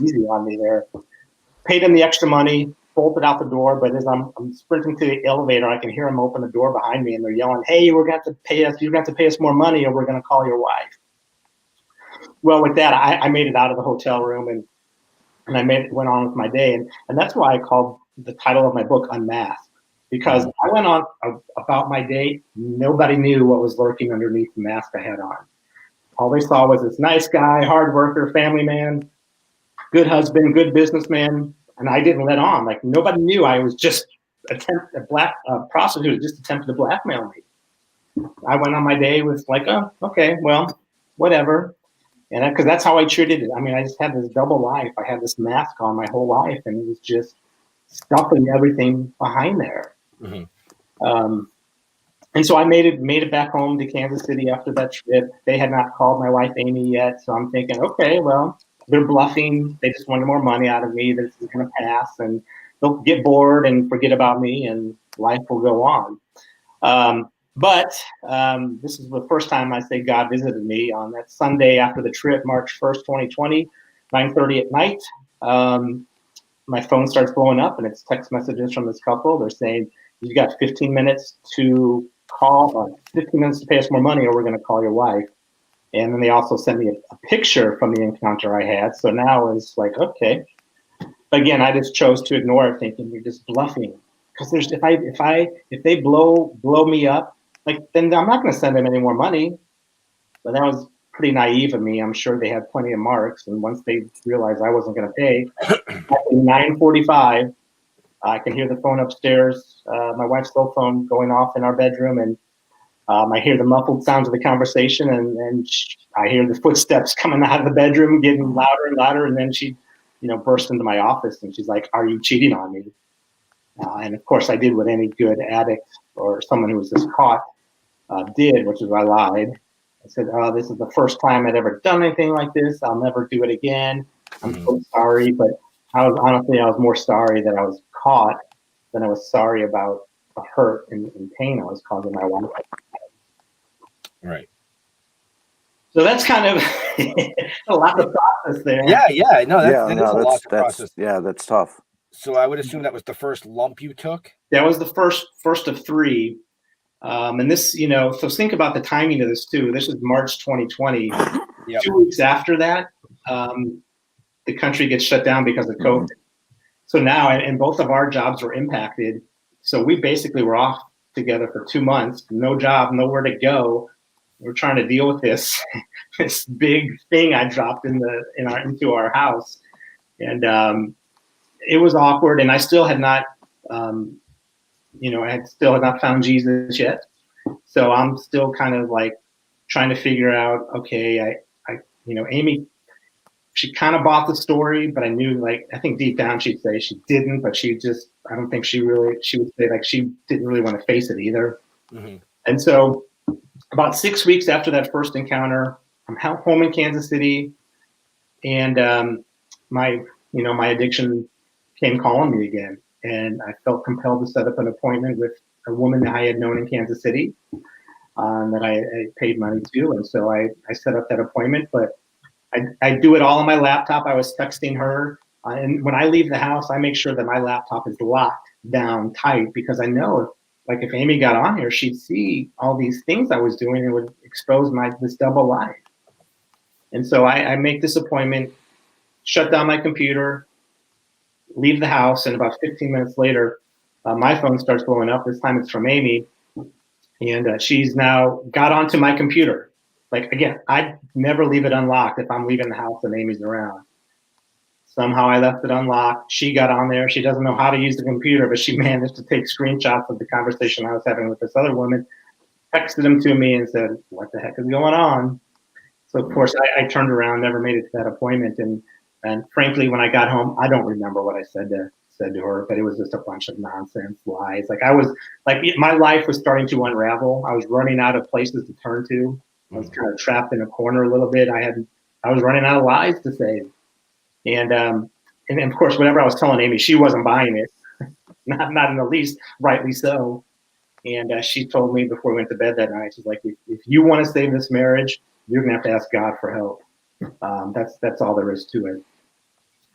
easy on me there. Paid him the extra money, bolted out the door, but as I'm sprinting to the elevator, I can hear him open the door behind me, and they're yelling, "Hey, we're going to have to pay us. You're going to have to pay us more money, or we're going to call your wife." Well, with that, I made it out of the hotel room, and I went on with my day, and that's why I called the title of my book "Unmasked," because I went on about my day. Nobody knew what was lurking underneath the mask I had on. All they saw was this nice guy, hard worker, family man, good husband, good businessman, and I didn't let on. Like, nobody knew I was just a prostitute who just attempted to blackmail me. I went on my day with like, oh, okay, well, whatever. And because that's how I treated it. I mean, I just had this double life. I had this mask on my whole life, and it was just stuffing everything behind there. And so I made it back home to Kansas City after that trip. They had not called my wife Amy yet, so I'm thinking, okay, well, they're bluffing. They just wanted more money out of me. This is going to pass, and they'll get bored and forget about me, and life will go on. But this is the first time I say God visited me on that Sunday after the trip, March 1st, 2020, 9:30 at night. My phone starts blowing up, and it's text messages from this couple. They're saying, "You got 15 minutes to call, 15 minutes to pay us more money, or we're going to call your wife." And then they also sent me a picture from the encounter I had. So now it's like, okay. But again, I just chose to ignore it, thinking you're just bluffing. Because if they blow me up, like, then I'm not going to send them any more money. But that was pretty naive of me. I'm sure they had plenty of marks. And once they realized I wasn't going to pay, at 9:45, I can hear the phone upstairs, my wife's cell phone going off in our bedroom, and I hear the muffled sounds of the conversation, and I hear the footsteps coming out of the bedroom, getting louder and louder, and then she, burst into my office, and she's like, "Are you cheating on me?" And of course, I did what any good addict or someone who was just caught did, which is I lied. I said, "Oh, this is the first time I'd ever done anything like this. I'll never do it again. I'm so sorry." But I was more sorry that I was caught than I was sorry about the hurt and pain I was causing my wife. Right. So that's kind of a lot of process there. Yeah. No, that is a lot to process. Yeah, that's tough. So I would assume that was the first lump you took? That was the first of three. And this, so think about the timing of this too. This is March 2020. Yep. 2 weeks after that, the country gets shut down because of COVID. So now, and both of our jobs were impacted. So we basically were off together for 2 months, no job, nowhere to go. We're trying to deal with this big thing I dropped into our house, and it was awkward. And I still had not, I still had not found Jesus yet. So I'm still kind of like trying to figure out. Okay, Amy, she kind of bought the story, but I knew, I think deep down she'd say she didn't, but I don't think she would say she didn't really want to face it either. And so about 6 weeks after that first encounter, I'm home in Kansas City, and my addiction came calling me again, and I felt compelled to set up an appointment with a woman that I had known in Kansas City, that I paid money to, and so I set up that appointment, but I do it all on my laptop. I was texting her, and when I leave the house, I make sure that my laptop is locked down tight, because I know if Amy got on here, she'd see all these things I was doing and would expose this double life. And so I make this appointment, shut down my computer, leave the house, and about 15 minutes later, my phone starts blowing up. This time it's from Amy, and she's now got onto my computer. Again, I never leave it unlocked if I'm leaving the house and Amy's around. Somehow I left it unlocked. She got on there. She doesn't know how to use the computer, but she managed to take screenshots of the conversation I was having with this other woman, texted them to me and said, what the heck is going on? So of course I turned around, never made it to that appointment. And frankly, when I got home, I don't remember what I said to her, but it was just a bunch of nonsense, lies. My life was starting to unravel. I was running out of places to turn to. I was kind of trapped in a corner a little bit. I was running out of lies to say. And of course, whenever I was telling Amy, she wasn't buying it, not in the least, rightly so. And she told me before we went to bed that night, she's like, if you want to save this marriage, you're gonna have to ask God for help. That's all there is to it.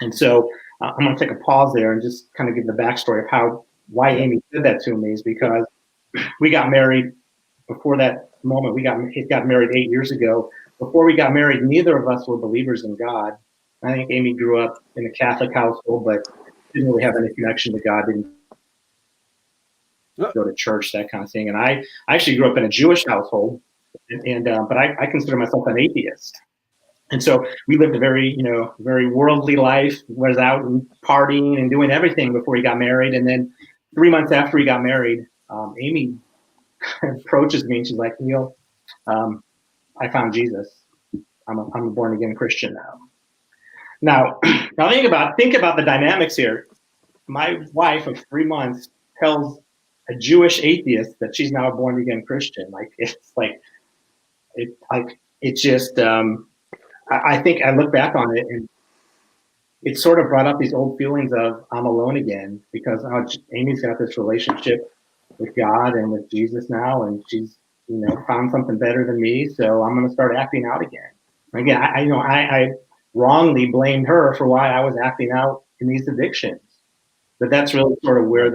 And so I'm gonna take a pause there and just kind of give the backstory of why Amy did that to me is because we got married before that moment. We got married 8 years ago. Before we got married, neither of us were believers in God. I think Amy grew up in a Catholic household, but didn't really have any connection to God, didn't go to church, that kind of thing. And I actually grew up in a Jewish household, but I consider myself an atheist. And so we lived a very worldly life, was out and partying and doing everything before we got married. And then 3 months after we got married, Amy approaches me and she's like, Neil, I found Jesus. I'm a born again Christian now. Now think about the dynamics here. My wife of 3 months tells a Jewish atheist that she's now a born again Christian. I think I look back on it and it sort of brought up these old feelings of I'm alone again because Amy's got this relationship with God and with Jesus now, and she's found something better than me, so I'm going to start acting out again. Again, I wrongly blamed her for why I was acting out in these addictions, but that's really sort of where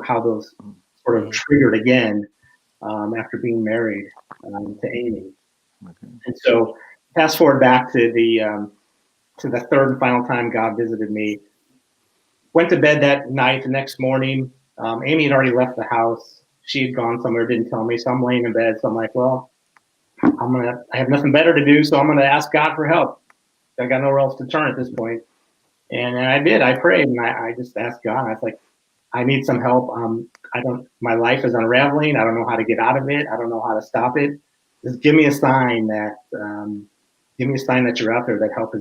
how those sort of triggered again after being married to Amy. Okay. And so fast forward back to the third and final time God visited me. Went to bed that night. The next morning, Amy had already left the house. She had gone somewhere, didn't tell me. So I'm laying in bed. So I'm like, well, I have nothing better to do, so I'm gonna ask God for help. I got nowhere else to turn at this point. And I did. I prayed and I just asked God. I was like, I need some help. My life is unraveling. I don't know how to get out of it. I don't know how to stop it. Just give me a sign that you're out there, that help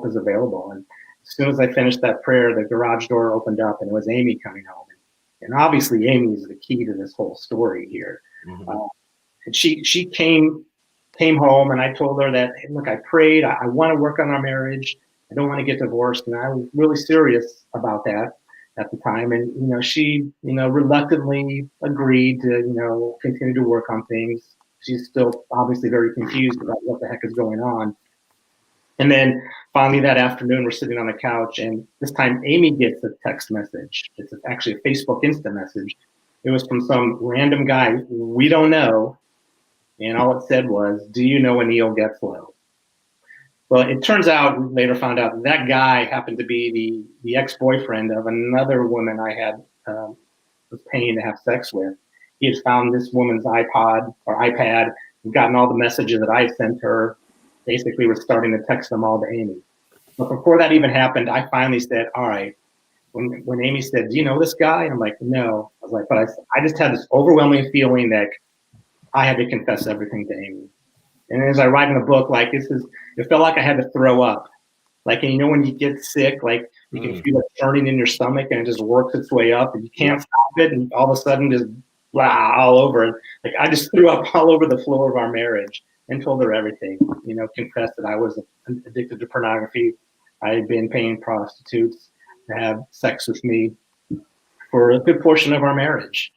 is available. And as soon as I finished that prayer, the garage door opened up and it was Amy coming home. And obviously Amy is the key to this whole story here. Mm-hmm. And she came home and I told her that, hey, look, I prayed. I want to work on our marriage. I don't want to get divorced. And I was really serious about that at the time. And, she, reluctantly agreed to, continue to work on things. She's still obviously very confused about what the heck is going on. And then finally that afternoon, we're sitting on the couch and this time Amy gets a text message. It's actually a Facebook Insta message. It was from some random guy we don't know. And all it said was, do you know a Neil Getzlow? Well, it turns out, we later found out that guy happened to be the ex-boyfriend of another woman I had was paying to have sex with. He had found this woman's iPad and gotten all the messages that I had sent her, basically was starting to text them all to Amy. But before that even happened, I finally said, all right, when Amy said, do you know this guy? I'm like, no. I was like, but I just had this overwhelming feeling that I had to confess everything to Amy. And as I write in the book, it felt like I had to throw up. Like, and when you get sick, like you can feel it churning in your stomach and it just works its way up and you can't stop it. And all of a sudden just blah, all over. Like I just threw up all over the floor of our marriage and told her everything, confessed that I was addicted to pornography. I had been paying prostitutes to have sex with me for a good portion of our marriage.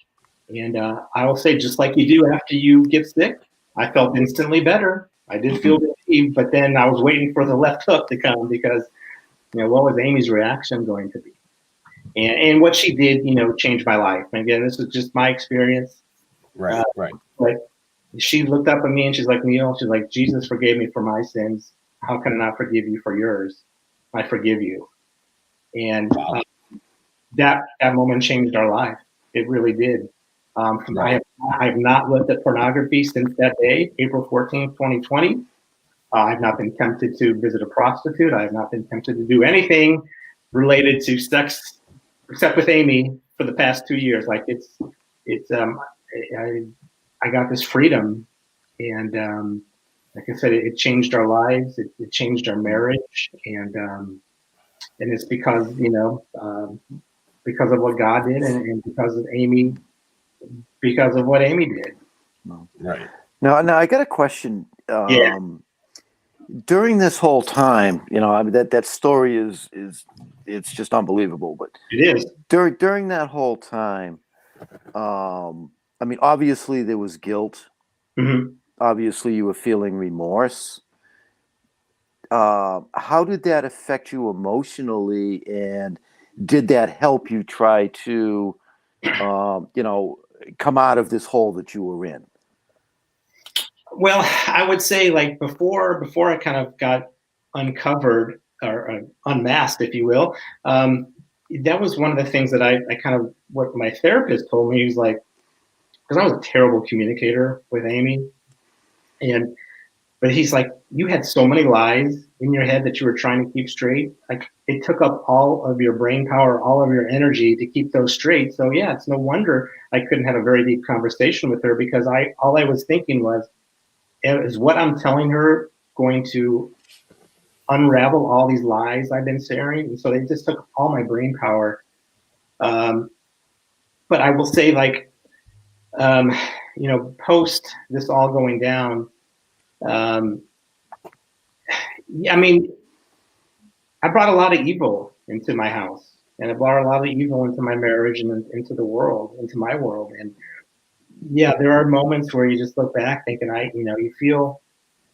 And I will say, just like you do after you get sick, I felt instantly better. I did feel relieved, but then I was waiting for the left hook to come because, what was Amy's reaction going to be? And what she did, changed my life. And again, this is just my experience. Right. But she looked up at me and she's like, Neil, she's like, Jesus forgave me for my sins. How can I not forgive you for yours? I forgive you. And that moment changed our life. It really did. I have not looked at pornography since that day, April 14th, 2020. I've not been tempted to visit a prostitute. I have not been tempted to do anything related to sex, except with Amy for the past 2 years. Like I got this freedom, and like I said, it changed our lives. It changed our marriage, and it's because because of what God did, and because of Amy, because of what Amy did. Right. Now I got a question. Yeah. During this whole time, I mean, that story is it's just unbelievable. But It is. during that whole time, I mean, obviously there was guilt. Mm-hmm. Obviously, you were feeling remorse. How did that affect you emotionally, and did that help you try to, come out of this hole that you were in? Well, I would say like before I kind of got uncovered or unmasked, if you will, that was one of the things that I kind of, what my therapist told me. He was like, because I was a terrible communicator with Amy, but he's like, you had so many lies in your head that you were trying to keep straight. Like it took up all of your brain power, all of your energy to keep those straight. So yeah, it's no wonder I couldn't have a very deep conversation with her, because all I was thinking was, is what I'm telling her going to unravel all these lies I've been sharing? And so they just took all my brain power. But I will say, like, post this all going down, I mean, I brought a lot of evil into my house, and I brought a lot of evil into my marriage and into the world, into my world. And yeah, there are moments where you just look back thinking, you feel,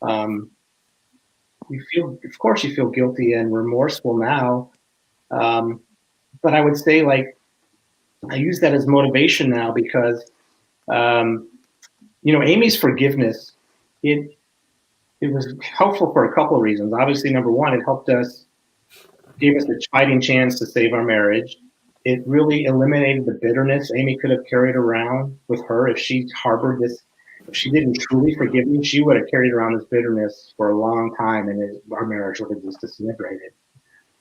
of course you feel guilty and remorseful now. But I would say, like, I use that as motivation now because, Amy's forgiveness, it was helpful for a couple of reasons. Obviously, number one, it gave us a fighting chance to save our marriage. It really eliminated the bitterness Amy could have carried around with her. If she harbored this, if she didn't truly forgive me, she would have carried around this bitterness for a long time, and our marriage would have just disintegrated.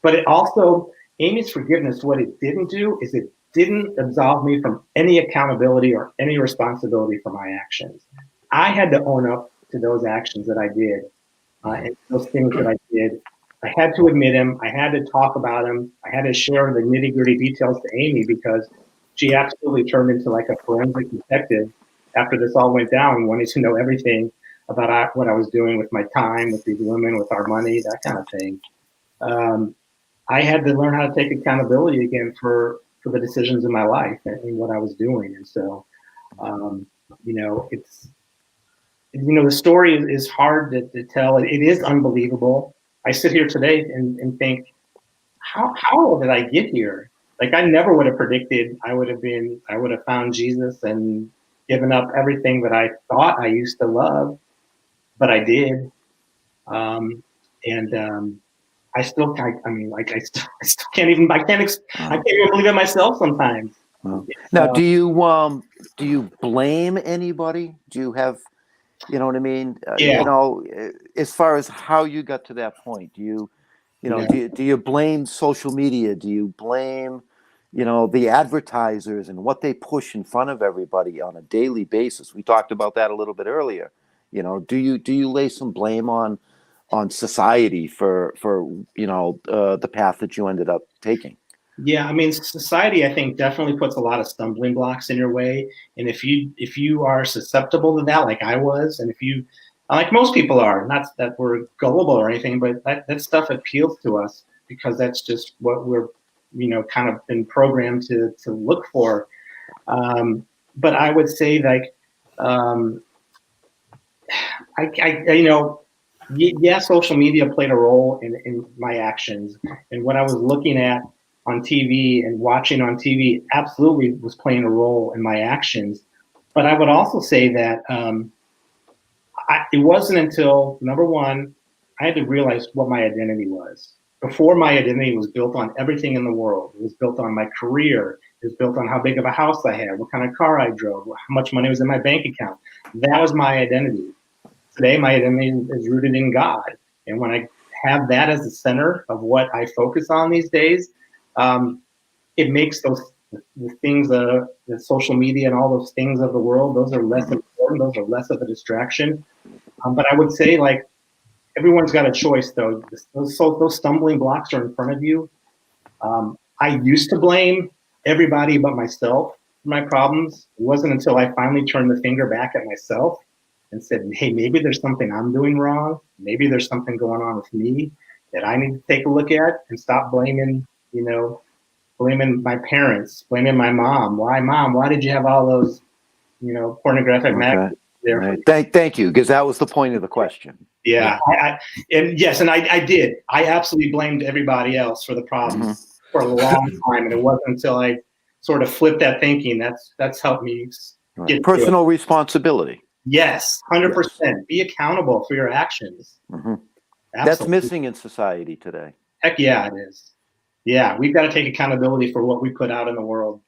But it also, Amy's forgiveness, what it didn't do is it didn't absolve me from any accountability or any responsibility for my actions. I had to own up to those actions that I did, and those things that I did. I had to admit him. I had to talk about him. I had to share the nitty-gritty details to Amy, because she absolutely turned into like a forensic detective after this all went down, wanting to know everything about what I was doing with my time, with these women, with our money, that kind of thing. I had to learn how to take accountability again for the decisions in my life and what I was doing. And so, the story is hard to tell. It is unbelievable. I sit here today and think, how did I get here? Like, I never would have predicted I would have found Jesus and given up everything that I thought I used to love, but I did. I still can't can't even believe it myself sometimes. Now, do you blame anybody? Do you have, you know what I mean? Yeah. As far as how you got to that point, do you blame social media? Do you blame, the advertisers and what they push in front of everybody on a daily basis? We talked about that a little bit earlier. Do you lay some blame on society for the path that you ended up taking? Yeah, I mean, society, I think, definitely puts a lot of stumbling blocks in your way. And if you are susceptible to that, like I was, and if you, like most people are, not that we're gullible or anything, but that stuff appeals to us because that's just what we're, kind of been programmed to look for. But I would say, like, yeah, social media played a role in my actions, and what I was looking at on TV and watching on TV absolutely was playing a role in my actions. But I would also say that it wasn't until, number one, I had to realize what my identity was. Before, my identity was built on everything in the world. It was built on my career. It was built on how big of a house I had, what kind of car I drove, how much money was in my bank account. That was my identity. today my identity is rooted in God. And when I have that as the center of what I focus on these days, it makes the things, the social media and all those things of the world, those are less important. Those are less of a distraction. But I would say, like, everyone's got a choice, though. Those stumbling blocks are in front of you. I used to blame everybody but myself for my problems. It wasn't until I finally turned the finger back at myself and said, hey, maybe there's something I'm doing wrong. Maybe there's something going on with me that I need to take a look at and stop blaming, blaming my parents, blaming my mom. Why did you have all those, pornographic magazines there? Right. Thank you, because that was the point of the question. Yeah. I did. I absolutely blamed everybody else for the problems for a long time. And it wasn't until I sort of flipped that thinking that's helped me get personal responsibility. Yes, 100%. Yes. Be accountable for your actions. That's missing in society today. Heck yeah, it is. Yeah, we've got to take accountability for what we put out in the world.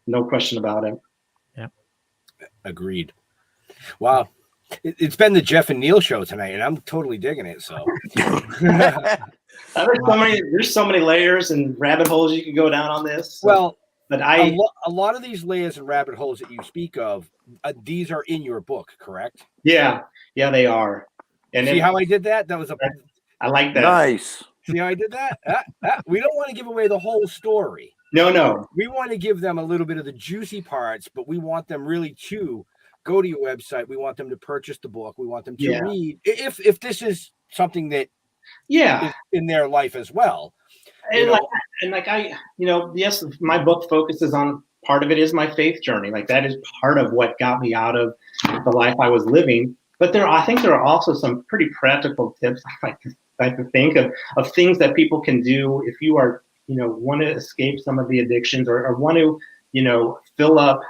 No question about it. Yeah. Agreed. Wow. It's been the Jeff and Neil show tonight, and I'm totally digging it. So there's so many layers and rabbit holes you can go down on this. Well, but a lot of these layers and rabbit holes that you speak of, these are in your book, correct? Yeah, they are. And see how I did that? I like that. Nice. See how I did that? We don't want to give away the whole story. No. We want to give them a little bit of the juicy parts, but we want them really to go to your website. We want them to purchase the book. We want them to read if this is something that is in their life as well. And yes, my book focuses on, part of it is my faith journey. Like, that is part of what got me out of the life I was living. But I think there are also some pretty practical tips I like to think of things that people can do if you are, want to escape some of the addictions or want to, fill up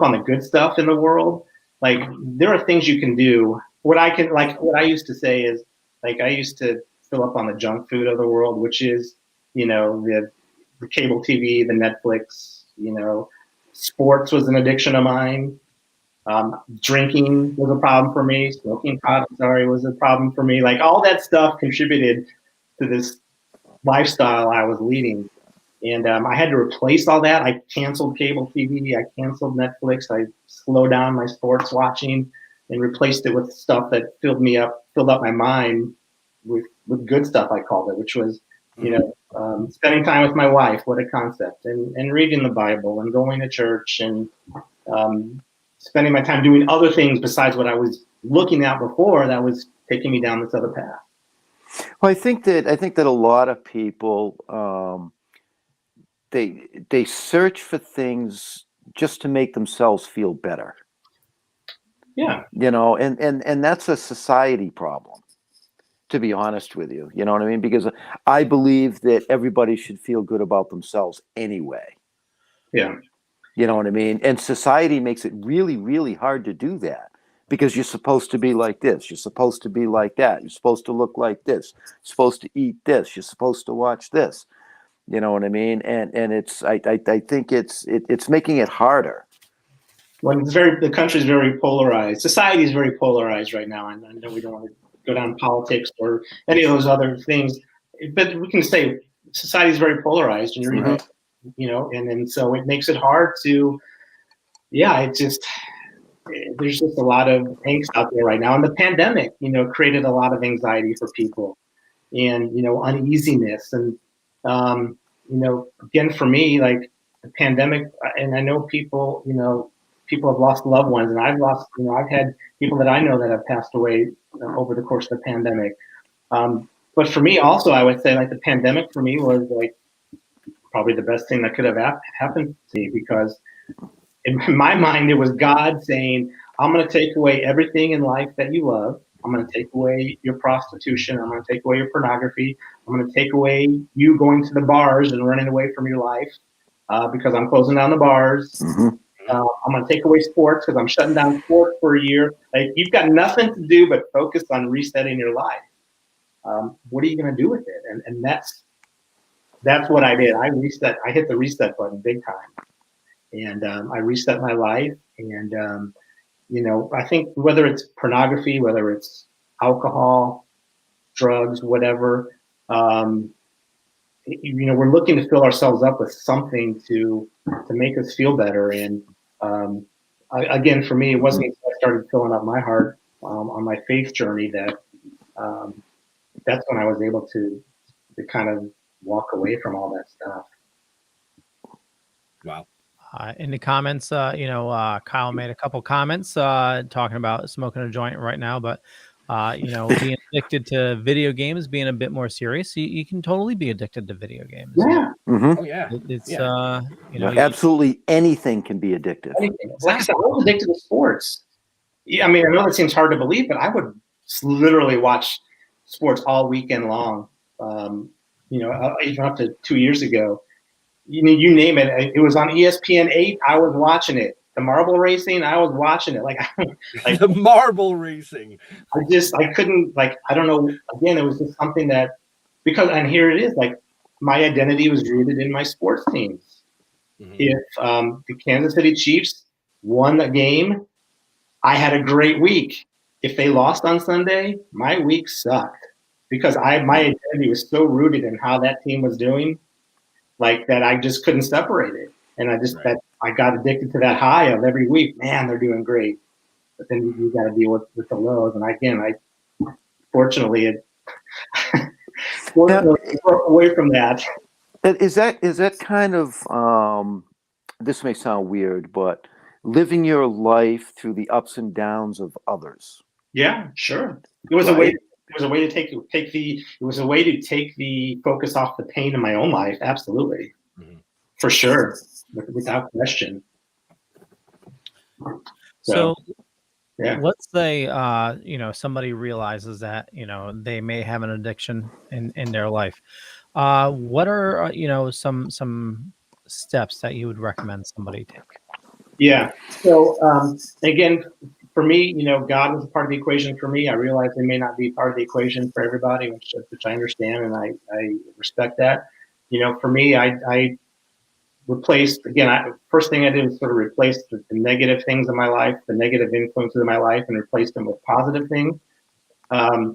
on the good stuff in the world. Like, there are things you can do. What I used to say is, like, I used to fill up on the junk food of the world, which is, the cable TV, the Netflix, sports was an addiction of mine. Drinking was a problem for me. Smoking pot, was a problem for me. Like, all that stuff contributed to this lifestyle I was leading. And I had to replace all that. I canceled cable TV. I canceled Netflix. I slowed down my sports watching and replaced it with stuff that filled up my mind with good stuff, I called it, which was, spending time with my wife, what a concept, and reading the Bible and going to church and spending my time doing other things besides what I was looking at before that was taking me down this other path. Well, I think that a lot of people, they search for things just to make themselves feel better. Yeah. And that's a society problem, to be honest with you. You know what I mean? Because I believe that everybody should feel good about themselves anyway. Yeah. You know what I mean? And society makes it really, really hard to do that, because you're supposed to be like this. You're supposed to be like that. You're supposed to look like this. You're supposed to eat this. You're supposed to watch this. You know what I mean? And it's, I think it's making it harder. Well, the country's very polarized. Society is very polarized right now. And I know we don't want to go down politics or any of those other things, but we can say society is very polarized, and and so it makes it hard to, there's just a lot of angst out there right now. And the pandemic, created a lot of anxiety for people and, uneasiness. And, again, for me, like, the pandemic, and I know people have lost loved ones, and I've had people that I know that have passed away over the course of the pandemic. But for me also, I would say, like, the pandemic for me was, like, probably the best thing that could have happened to me, because in my mind, it was God saying, I'm going to take away everything in life that you love. I'm going to take away your prostitution. I'm going to take away your pornography. I'm going to take away you going to the bars and running away from your life because I'm closing down the bars. Mm-hmm. I'm going to take away sports because I'm shutting down sports for a year. Like, you've got nothing to do but focus on resetting your life. What are you going to do with it? And that's what I did. I hit the reset button big time. And I reset my life. And, I think whether it's pornography, whether it's alcohol, drugs, whatever, we're looking to fill ourselves up with something to make us feel better. And again, for me, it wasn't until I started filling up my heart on my faith journey that that's when I was able to kind of walk away from all that stuff. Wow. In the comments, Kyle made a couple comments talking about smoking a joint right now, but being addicted to video games, being a bit more serious, you can totally be addicted to video games. Yeah. Mhm. Oh yeah. It's absolutely anything can be addictive. Like I said, I was addicted to sports. Yeah, I mean, I know that seems hard to believe, but I would literally watch sports all weekend long. Even up to 2 years ago. You name it. It was on ESPN 8. I was watching it. The marble racing, I was watching it. Like the marble racing. I couldn't, I don't know. Again, it was just something that, and here it is, my identity was rooted in my sports teams. Mm-hmm. If the Kansas City Chiefs won the game, I had a great week. If they lost on Sunday, my week sucked because my identity was so rooted in how that team was doing, that I just couldn't separate it. And I got addicted to that high of every week. Man, they're doing great. But then you got to deal with the lows. And again, fortunately broke away from that. Is that kind of this may sound weird, but living your life through the ups and downs of others? Yeah, sure. It was a way. It was a way to take the focus off the pain in my own life. Absolutely, for sure, without question. So yeah. Let's say somebody realizes that they may have an addiction in their life. What are some steps that you would recommend somebody take? Yeah. So again, for me, God was a part of the equation for me. I realize they may not be part of the equation for everybody, which I understand, and I respect that. For me, I replaced, again, first thing I did was sort of replace the negative things in my life, the negative influences in my life, and replace them with positive things. I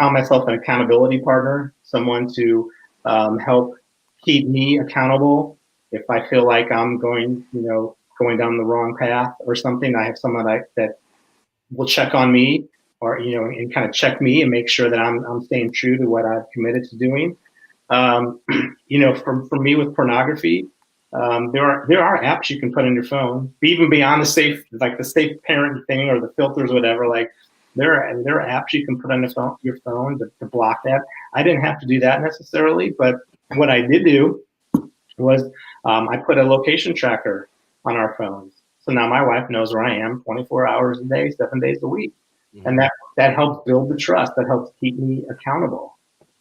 found myself an accountability partner, someone to help keep me accountable. If I feel like I'm going down the wrong path or something, I have someone that will check on me or, and kind of check me and make sure that I'm staying true to what I've committed to doing. For me with pornography, there are apps you can put on your phone, even beyond the safe parent thing or the filters, or whatever. There are apps you can put on your phone to block that. I didn't have to do that necessarily, but what I did do was I put a location tracker on our phones. So now my wife knows where I am 24 hours a day, 7 days a week. Mm-hmm. And that helps build the trust. That helps keep me accountable.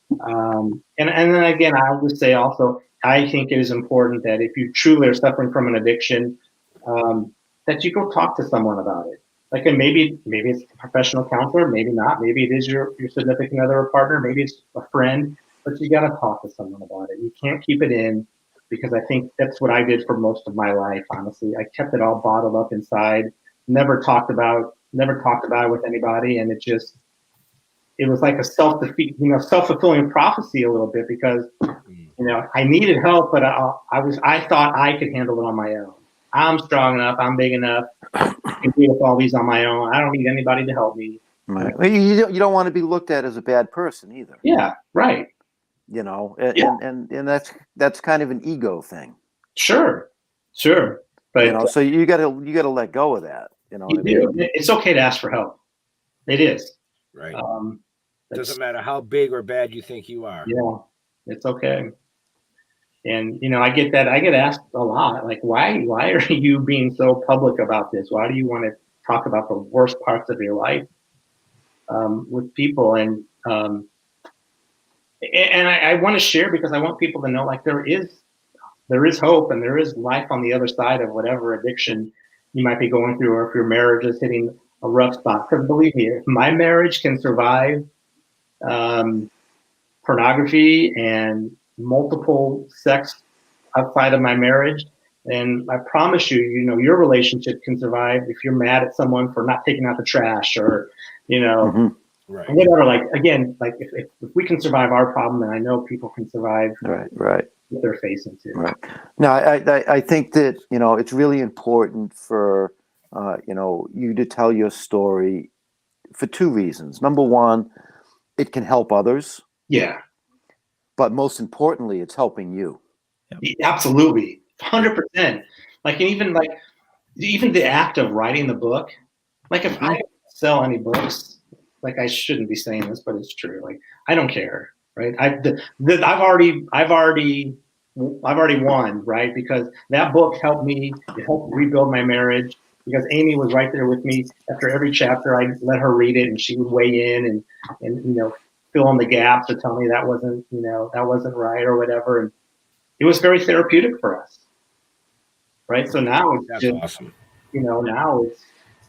And then again, I would say also, I think it is important that if you truly are suffering from an addiction, that you go talk to someone about it. And maybe it's a professional counselor, maybe not. Maybe it is your significant other or partner, maybe it's a friend, but you got to talk to someone about it. You can't keep it in, because I think that's what I did for most of my life. Honestly, I kept it all bottled up inside, never talked about it with anybody, and it was like a self-fulfilling prophecy a little bit, because I needed help, but I thought I could handle it on my own. I'm strong enough. I'm big enough. I can deal with all these on my own. I don't need anybody to help me. Right. Well, you don't want to be looked at as a bad person either. Yeah. Right. And that's kind of an ego thing. Sure. But so you got to let go of that. It's okay to ask for help. It is. Right. Doesn't matter how big or bad you think you are. Yeah, it's okay. And I get that. I get asked a lot, why are you being so public about this? Why do you want to talk about the worst parts of your life with people? And I want to share, because I want people to know there is hope, and there is life on the other side of whatever addiction you might be going through, or if your marriage is hitting a rough spot. Because believe me, if my marriage can survive pornography and multiple sex outside of my marriage, And I promise you, your relationship can survive if you're mad at someone for not taking out the trash or, Right. whatever. Like, again, like if we can survive our problem, then I know people can survive Right. what they're facing too. Right. Now, I think that, it's really important for, you to tell your story for two reasons. Number one, it can help others. Yeah. But most importantly, it's helping you. Absolutely. 100%. Like, and even the act of writing the book, like if I don't sell any books, like I shouldn't be saying this, but it's true. Like, I don't care. Right. I've already won, right? Because that book helped me. It helped rebuild my marriage because Amy was right there with me after every chapter. I let her read it and she would weigh in and fill in the gaps or tell me that wasn't right or whatever. And it was very therapeutic for us. Right. So now it's That's just, awesome. now it's,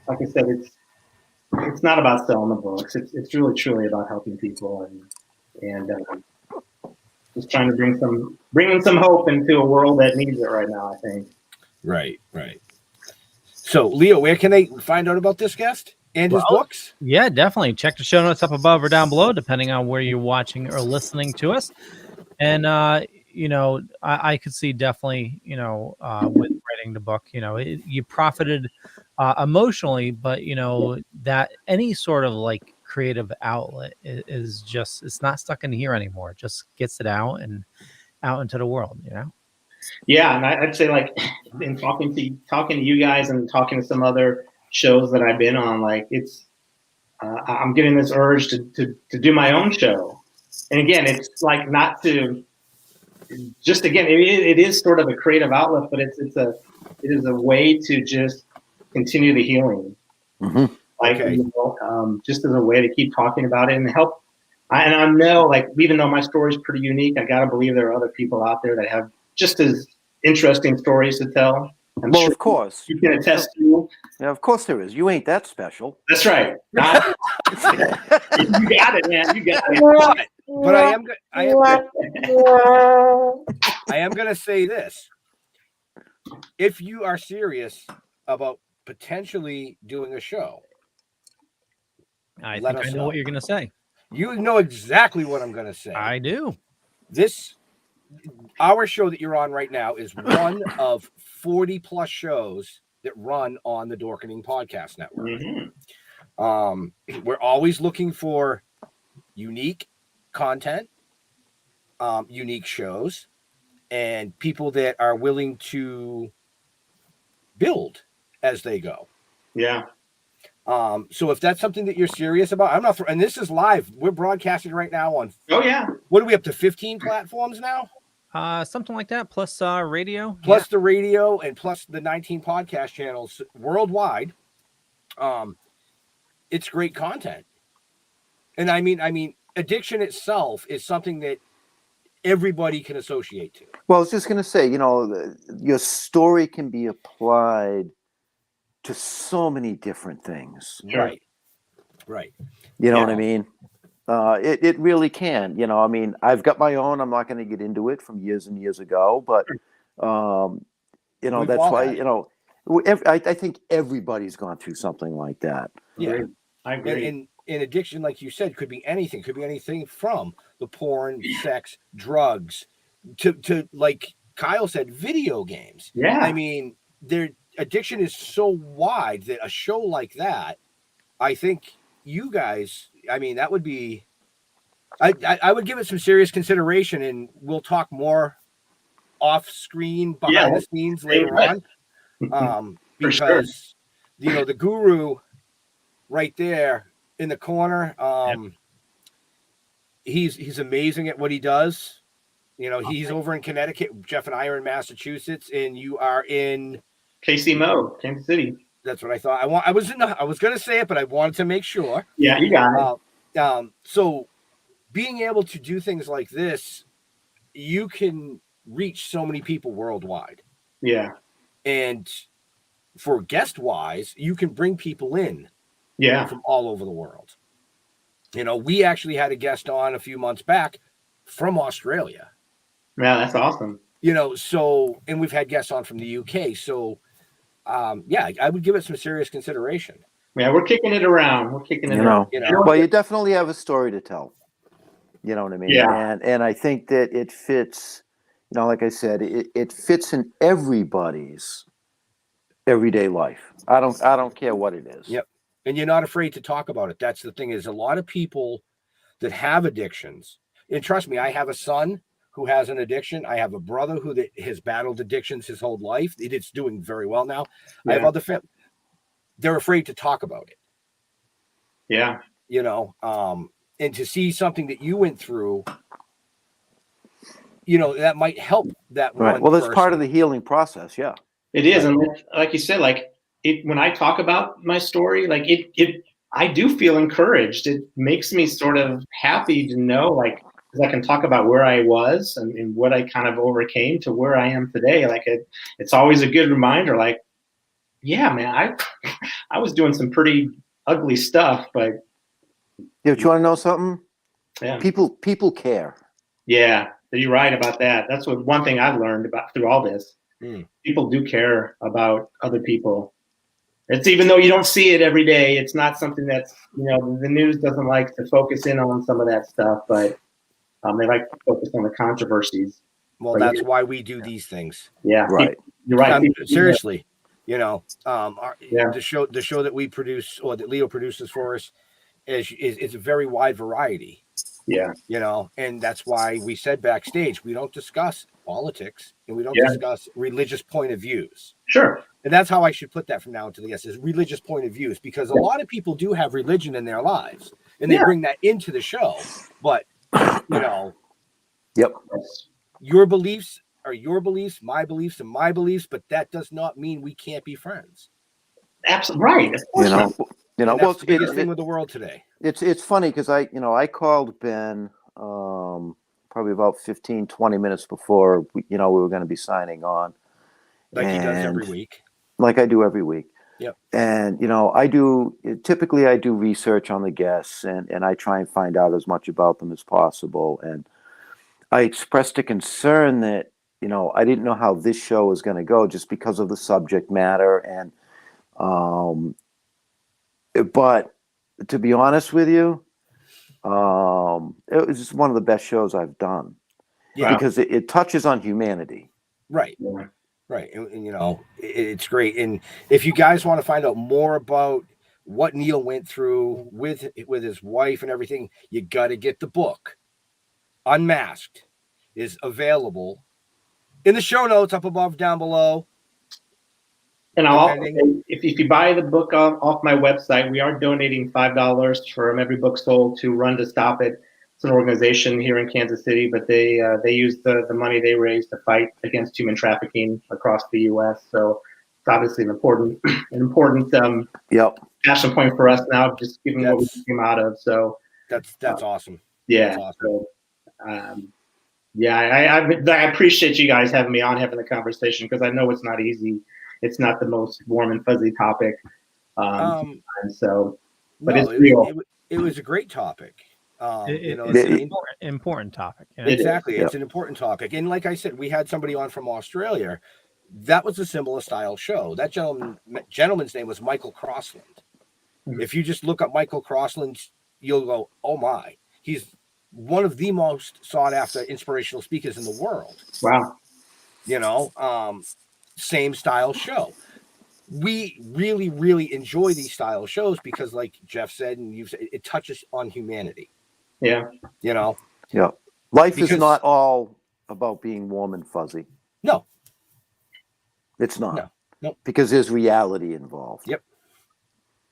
like I said, it's not about selling the books. It's really truly about helping people and just trying to bring some hope into a world that needs it right now, I think. Right. So, Leo, where can they find out about this guest and his books? Yeah, definitely. Check the show notes up above or down below, depending on where you're watching or listening to us. And, I could see definitely, with writing the book, you profited emotionally, but, that any sort of like creative outlet is just, it's not stuck in here anymore. It just gets it out and out into the world, Yeah, and I'd say, like, in talking to you guys and talking to some other shows that I've been on, like, it's I'm getting this urge to do my own show. And again, it's like not to just, again, it is sort of a creative outlet, but it is a way to just continue the healing. Like, just as a way to keep talking about it and help. And I know, like, even though my story is pretty unique, I got to believe there are other people out there that have just as interesting stories to tell. I'm sure of course. you can attest to. Yeah, of course there is. You ain't that special. That's right. You got it, man. You got it. But I am going to say this. If you are serious about potentially doing a show, I think I know what you're going to say. You know exactly what I'm going to say. I do. Our show that you're on right now is one of 40 plus shows that run on the Dorkening Podcast Network. We're always looking for unique content, unique shows, and people that are willing to build as they go. Yeah. So if that's something that you're serious about, I'm not. And this is live. We're broadcasting right now on. Oh yeah. What are we up to? 15 platforms now. Something like that. Plus radio. Plus the radio and plus the 19 podcast channels worldwide. It's great content. And I mean, addiction itself is something that everybody can associate to. Well, I was just going to say, your story can be applied to so many different things. Right. You know what I mean? It really can. I've got my own. I'm not going to get into it from years and years ago, but that's why I think everybody's gone through something like that. Yeah, I agree. And addiction, like you said, could be anything. Could be anything from the porn, sex, drugs, to like Kyle said, video games. Yeah. I mean, their addiction is so wide that a show like that, I think you guys, that would be, I would give it some serious consideration, and we'll talk more off screen, behind the scenes later on. Because, the guru right there in the corner, he's amazing at what he does. He's over in Connecticut. Jeff and I are in Massachusetts, and you are in KC Kansas City. That's what I thought. I was going to say it, but I wanted to make sure. Yeah, you got it. So being able to do things like this, you can reach so many people worldwide. Yeah. And for guest wise, you can bring people in from all over the world. We actually had a guest on a few months back from Australia. Yeah, that's awesome. So, and we've had guests on from the UK. So, yeah, I would give it some serious consideration. Yeah, we're kicking it around. We're kicking it around. Well, you definitely have a story to tell. You know what I mean? Yeah. And I think that it fits, like I said, it fits in everybody's everyday life. I don't care what it is. Yep. And you're not afraid to talk about it. That's the thing, is a lot of people that have addictions, and trust me, I have a son who has an addiction. I have a brother who has battled addictions his whole life. It's doing very well now. Yeah. I have other family. They're afraid to talk about it. Yeah. And to see something that you went through, that might help that right. one Well, that's person. part of the healing process. Yeah, it is. And like you said, when I talk about my story, I do feel encouraged. It makes me sort of happy to know, because I can talk about where I was and what I kind of overcame to where I am today. It's always a good reminder, yeah, man, I was doing some pretty ugly stuff, but you want to know something? Yeah. People care. Yeah, you're right about that. That's one thing I've learned about through all this. People do care about other people. It's even though you don't see it every day, it's not something that's, the news doesn't like to focus in on some of that stuff, but they like to focus on the controversies. Well, that's why we do these things. Yeah, right. You're right. Seriously, the show that we produce, or that Leo produces for us, is a very wide variety. Yeah. And that's why we said backstage, we don't discuss politics and we don't discuss religious point of views. Sure. And that's how I should put that from now until the guest, is religious point of views, because a lot of people do have religion in their lives and they bring that into the show. But, yep, your beliefs are your beliefs, my beliefs are my beliefs, but that does not mean we can't be friends. Absolutely right. Of course that's the biggest thing with the world today. It's funny because I called Ben probably about 15-20 minutes before we were going to be signing on, like he does every week, like I do every week. Yep. And I do research on the guests, and I try and find out as much about them as possible. And I expressed a concern that I didn't know how this show was going to go just because of the subject matter, and but to be honest with you, it was just one of the best shows I've done. Yeah, because it touches on humanity. Right. Right. And it's great. And if you guys want to find out more about what Neil went through with his wife and everything, you got to get the book. Unmasked is available in the show notes up above, down below. And if you buy the book off my website, we are donating $5 from every book sold to Run to Stop It. It's an organization here in Kansas City, but they use the money they raise to fight against human trafficking across the U.S. So it's obviously an important passion point for us now, just given what we came out of. So that's awesome. Yeah. That's awesome. So, I appreciate you guys having me on, having the conversation, because I know it's not easy. It's not the most warm and fuzzy topic. But it's real. It was a great topic. It's an important topic. Exactly. It's an important topic. And like I said, we had somebody on from Australia. That was a similar style show. That gentleman's name was Michael Crossland. Mm-hmm. If you just look up Michael Crossland, you'll go, oh my, he's one of the most sought after inspirational speakers in the world. Wow. Same style show. We really, really enjoy these style shows because, like Jeff said, and you've said, it touches on humanity. Yeah. Yeah. Life is not all about being warm and fuzzy. No. It's not. No. Because there's reality involved. Yep.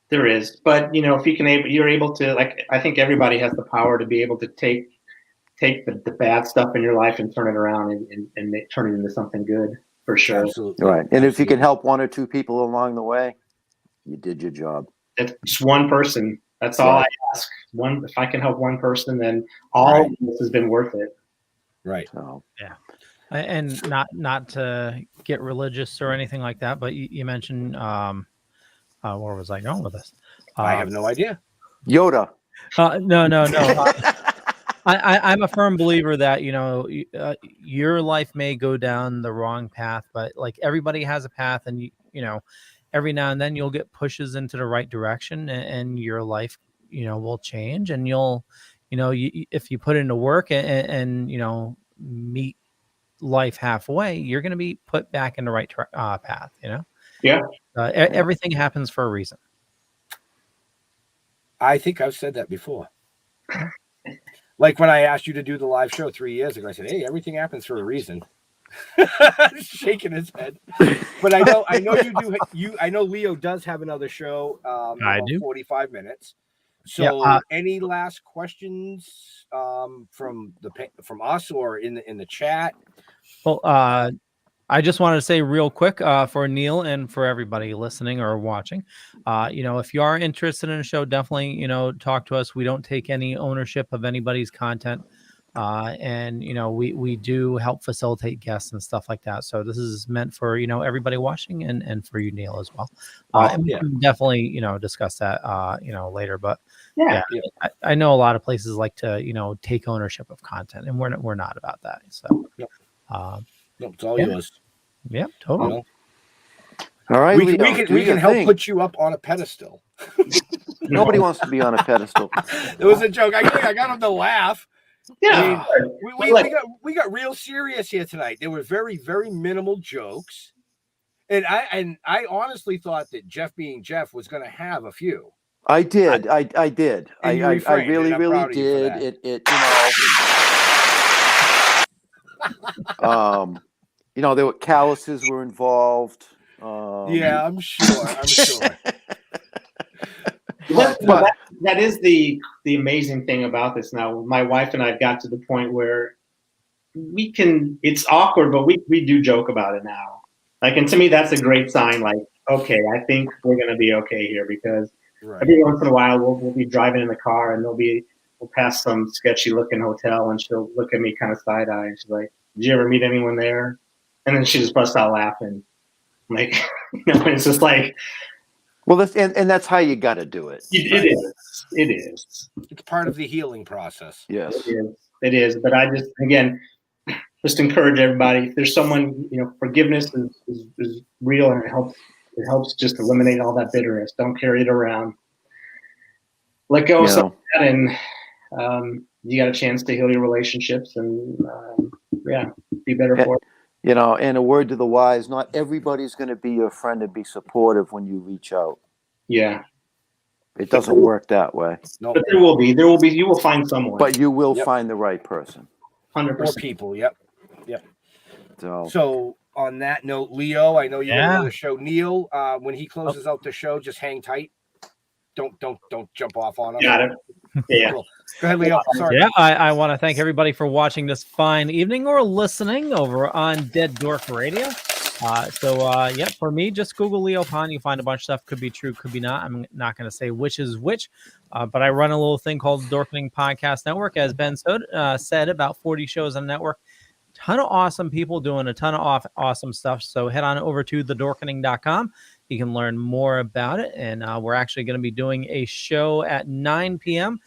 There is. But, if you're able to, I think everybody has the power to be able to take the bad stuff in your life and turn it around and turn it into something good. For sure. Absolutely. Right. And if you can help one or two people along the way, you did your job. It's just one person. That's all I ask. If I can help one person, then all of this has been worth it. Right. So, yeah. And not to get religious or anything like that, but you mentioned where was I going with this? I have no idea. Yoda. No. I'm a firm believer that, your life may go down the wrong path, but like everybody has a path, and every now and then you'll get pushes into the right direction, and your life, will change, and if you put into work and meet life halfway, you're going to be put back in the right path. Yeah. Everything happens for a reason. I think I've said that before. Like when I asked you to do the live show 3 years ago, I said, "Hey, everything happens for a reason." Shaking his head. But I know I know Leo does have another show. I do. 45 minutes. So, any last questions from us or in the chat? Well, I just wanted to say real quick for Neil and for everybody listening or watching, if you are interested in a show, definitely, talk to us. We don't take any ownership of anybody's content. And, we do help facilitate guests and stuff like that. So this is meant for, everybody watching and for you, Neil, as well. And we can definitely, discuss that, later. But I know a lot of places like to, take ownership of content, and we're not about that. So, it's all yours. Yeah, totally. All right, we can help put you up on a pedestal. Nobody wants to be on a pedestal. It was a joke. I got him to laugh. Yeah, we got real serious here tonight. There were very, very minimal jokes, and I honestly thought that Jeff being Jeff was going to have a few. I did. I did. I really did. There were calluses were involved. Yeah, I'm sure. But that is the amazing thing about this now. My wife and I have got to the point where it's awkward, but we do joke about it now. Like, and to me, that's a great sign. Like, okay, I think we're going to be okay here, because every once in a while we'll be driving in the car and we'll pass some sketchy looking hotel, and she'll look at me kind of side eye, and she's like, "Did you ever meet anyone there?" And then she just busts out laughing. Like, it's just like, well, that's how you got to do it. It is. It's part of the healing process. Yes, it is. But I just encourage everybody. If there's someone, forgiveness is real, and it helps just eliminate all that bitterness. Don't carry it around. Let go of some of that, and you got a chance to heal your relationships, and be better for it. And a word to the wise, not everybody's going to be your friend and be supportive when you reach out. Yeah. It doesn't work that way. No. But there will be, you will find someone. But you will find the right person. 100%. More people. Yep. So on that note, Leo, I know you're on the show. Neil, when he closes out the show, just hang tight. Don't jump off on him. Got it. Yeah. Cool. Go ahead, Leo. Sorry. Yeah, I want to thank everybody for watching this fine evening or listening over on Dead Dork Radio. For me, just Google Leo Pond. You find a bunch of stuff. Could be true, could be not. I'm not going to say which is which, but I run a little thing called Dorkening Podcast Network. As Ben said, about 40 shows on the network. Ton of awesome people doing a ton of awesome stuff. So head on over to thedorkening.com. You can learn more about it. And we're actually going to be doing a show at 9 p.m.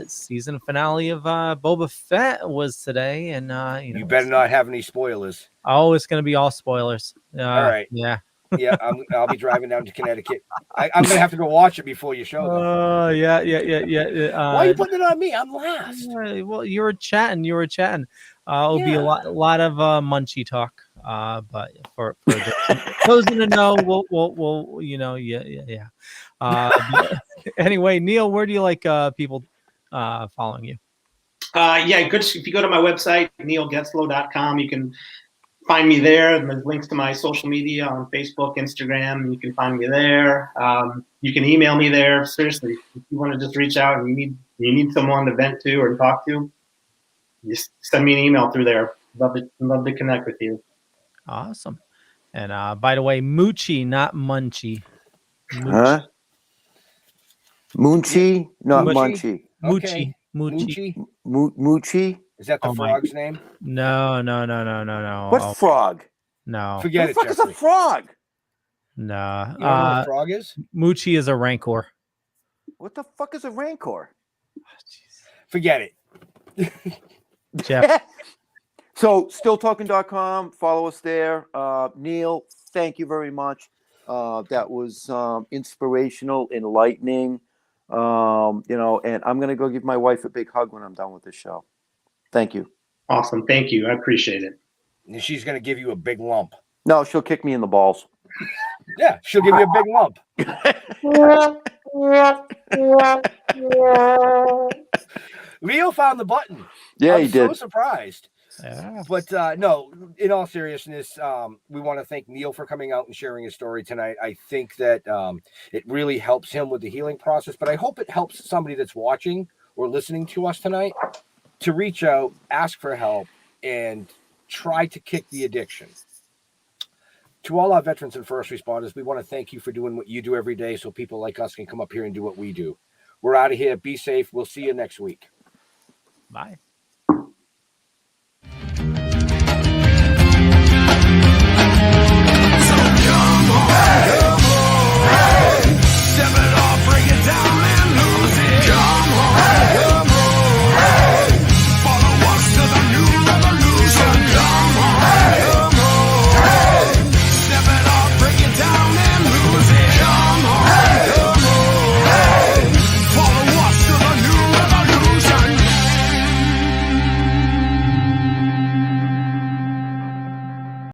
Season finale of Boba Fett was today. And you better not have any spoilers. Oh, it's going to be all spoilers. All right. Yeah. Yeah, I'll be driving down to Connecticut. I'm going to have to go watch it before you show them. Oh, yeah. Why are you putting it on me? I'm last. Well, you were chatting. It'll be a lot of munchy talk. But for those in the know, we'll anyway, Neil, where do you like people following you? Good. If you go to my website, neilgetzlow.com, you can find me there. There's links to my social media on Facebook, Instagram. You can find me there. You can email me there. Seriously, if you want to just reach out and you need someone to vent to or talk to, just send me an email through there. Love to connect with you. Awesome. And by the way, Moochie, not Munchie. Huh? Moochie, not Munchie. Okay. Moochie. Is that the frog's name? No. What frog? No. Forget it, What the fuck Jeffrey. is a frog? No. You know what a frog is? Moochie is a rancor. What the fuck is a rancor? Forget it. Jeff. So stilltalking.com, follow us there. Neil, thank you very much. That was inspirational, enlightening. And I'm going to go give my wife a big hug when I'm done with this show. Thank you. Awesome. Thank you. I appreciate it. And she's going to give you a big lump. No, she'll kick me in the balls. Yeah, she'll give you a big lump. Leo found the button. Yeah, I'm he did. so surprised. Yeah. But no, in all seriousness, we want to thank Neil for coming out and sharing his story tonight. I think that it really helps him with the healing process, but I hope it helps somebody that's watching or listening to us tonight to reach out, ask for help, and try to kick the addiction. To all our veterans and first responders, we want to thank you for doing what you do every day so people like us can come up here and do what we do. We're out of here. Be safe. We'll see you next week. Bye.